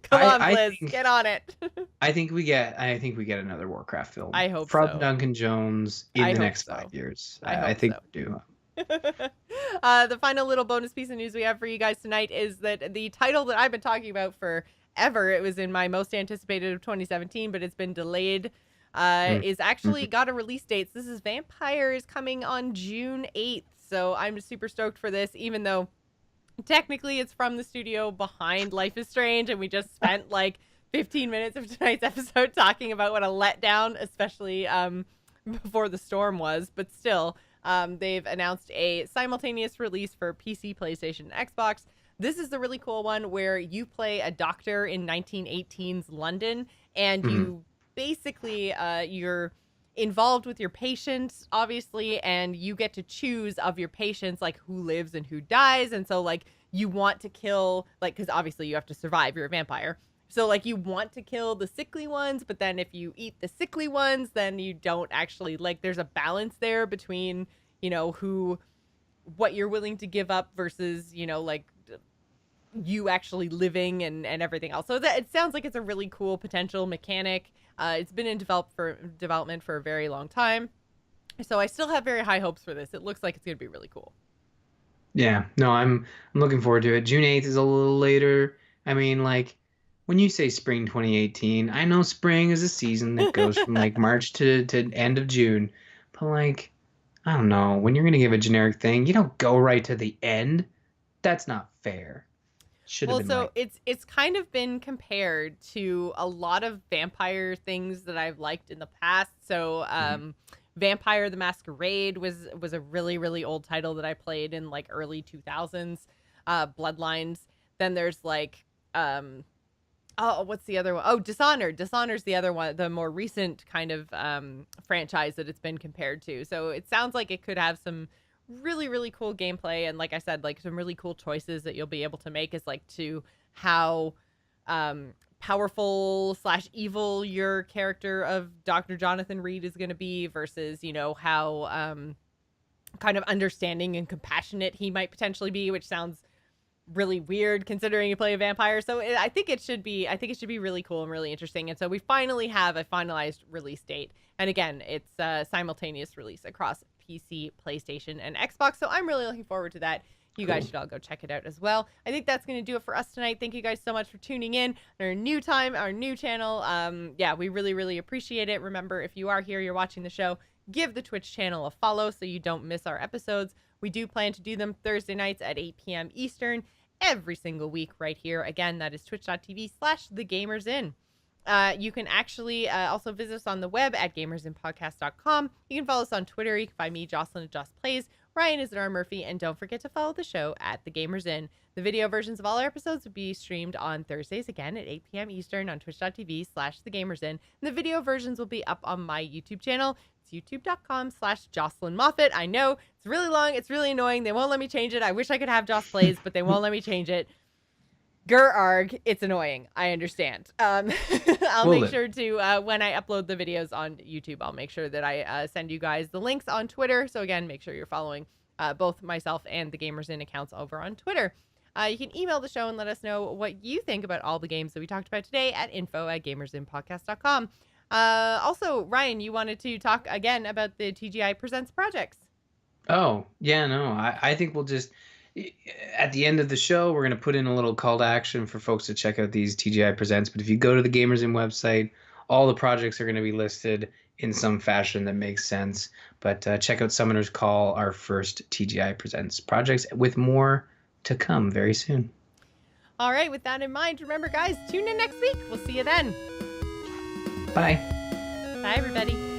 Come on, I Blizz, think get on it. I think we get another Warcraft film I hope from so. Duncan Jones in I the hope next so. 5 years. I I hope think so. we do. The final little bonus piece of news we have for you guys tonight is that the title that I've been talking about forever, it was in my most anticipated of 2017, but it's been delayed, is actually Mhm. got a release date. This is Vampyr is coming on June 8th. So I'm super stoked for this, even though technically it's from the studio behind Life is Strange, and we just spent like 15 minutes of tonight's episode talking about what a letdown, especially before the storm was, but still, they've announced a simultaneous release for PC, PlayStation, and Xbox. This is the really cool one where you play a doctor in 1918's London, and Mhm. you basically you're involved with your patients, obviously, and you get to choose of your patients like who lives and who dies. And so like you want to kill like because obviously you have to survive, you're a vampire. So like you want to kill the sickly ones, but then if you eat the sickly ones, then you don't actually like there's a balance there between, who what you're willing to give up versus, like you actually living and everything else. So that it sounds like it's a really cool potential mechanic. It's been in development for a very long time. So I still have very high hopes for this. It looks like it's going to be really cool. Yeah, no, I'm looking forward to it. June 8th is a little later. I mean, like when you say spring 2018, I know spring is a season that goes from like March to end of June. But like, I don't know, when you're gonna give a generic thing, you don't go right to the end. That's not fair. Should have Well, been so like, it's kind of been compared to a lot of vampire things that I've liked in the past. So, mhm, Vampire the Masquerade was a really really old title that I played in like early 2000s. Bloodlines. Then there's like oh, what's the other one? Oh, Dishonored. Dishonored's the other one, the more recent kind of franchise that it's been compared to. So it sounds like it could have some really, really cool gameplay. And like I said, like some really cool choices that you'll be able to make is like to how powerful / evil your character of Dr. Jonathan Reed is going to be versus, how kind of understanding and compassionate he might potentially be, which sounds really weird considering you play a vampire. So I think it should be really cool and really interesting. And so we finally have a finalized release date. And again, it's a simultaneous release across PC, PlayStation, and Xbox. So I'm really looking forward to that. You guys should all go check it out as well. I think that's going to do it for us tonight. Thank you guys so much for tuning in. Our new channel. Yeah, we really, really appreciate it. Remember, if you are here, you're watching the show, give the Twitch channel a follow so you don't miss our episodes. We do plan to do them Thursday nights at 8 p.m. Eastern every single week right here. Again, that is twitch.tv/thegamersin. You can actually also visit us on the web at gamersinpodcast.com. You can follow us on Twitter. You can find me, Jocelyn, at Joss Plays. Ryan is at R. Murphy. And don't forget to follow the show at The Gamers Inn. The video versions of all our episodes will be streamed on Thursdays, again, at 8 p.m. Eastern on twitch.tv/thegamersin. And the video versions will be up on my YouTube channel. It's youtube.com/Jocelyn Moffat. I know it's really long. It's really annoying. They won't let me change it. I wish I could have Joss Plays, but they won't let me change it. Arg, it's annoying. I understand. I'll make sure to, when I upload the videos on YouTube, I'll make sure that I send you guys the links on Twitter. So again, make sure you're following both myself and the Gamers Inn accounts over on Twitter. You can email the show and let us know what you think about all the games that we talked about today at info@gamersinpodcast.com. Also, Ryan, you wanted to talk again about the TGI Presents projects. Oh, yeah, no, I think we'll just, at the end of the show, we're going to put in a little call to action for folks to check out these TGI Presents. But if you go to the Gamers Inn website, all the projects are going to be listed in some fashion that makes sense. But check out Summoner's Call, our first TGI Presents projects, with more to come very soon. All right, with that in mind, remember, guys, tune in next week. We'll see you then. Bye. Bye, everybody.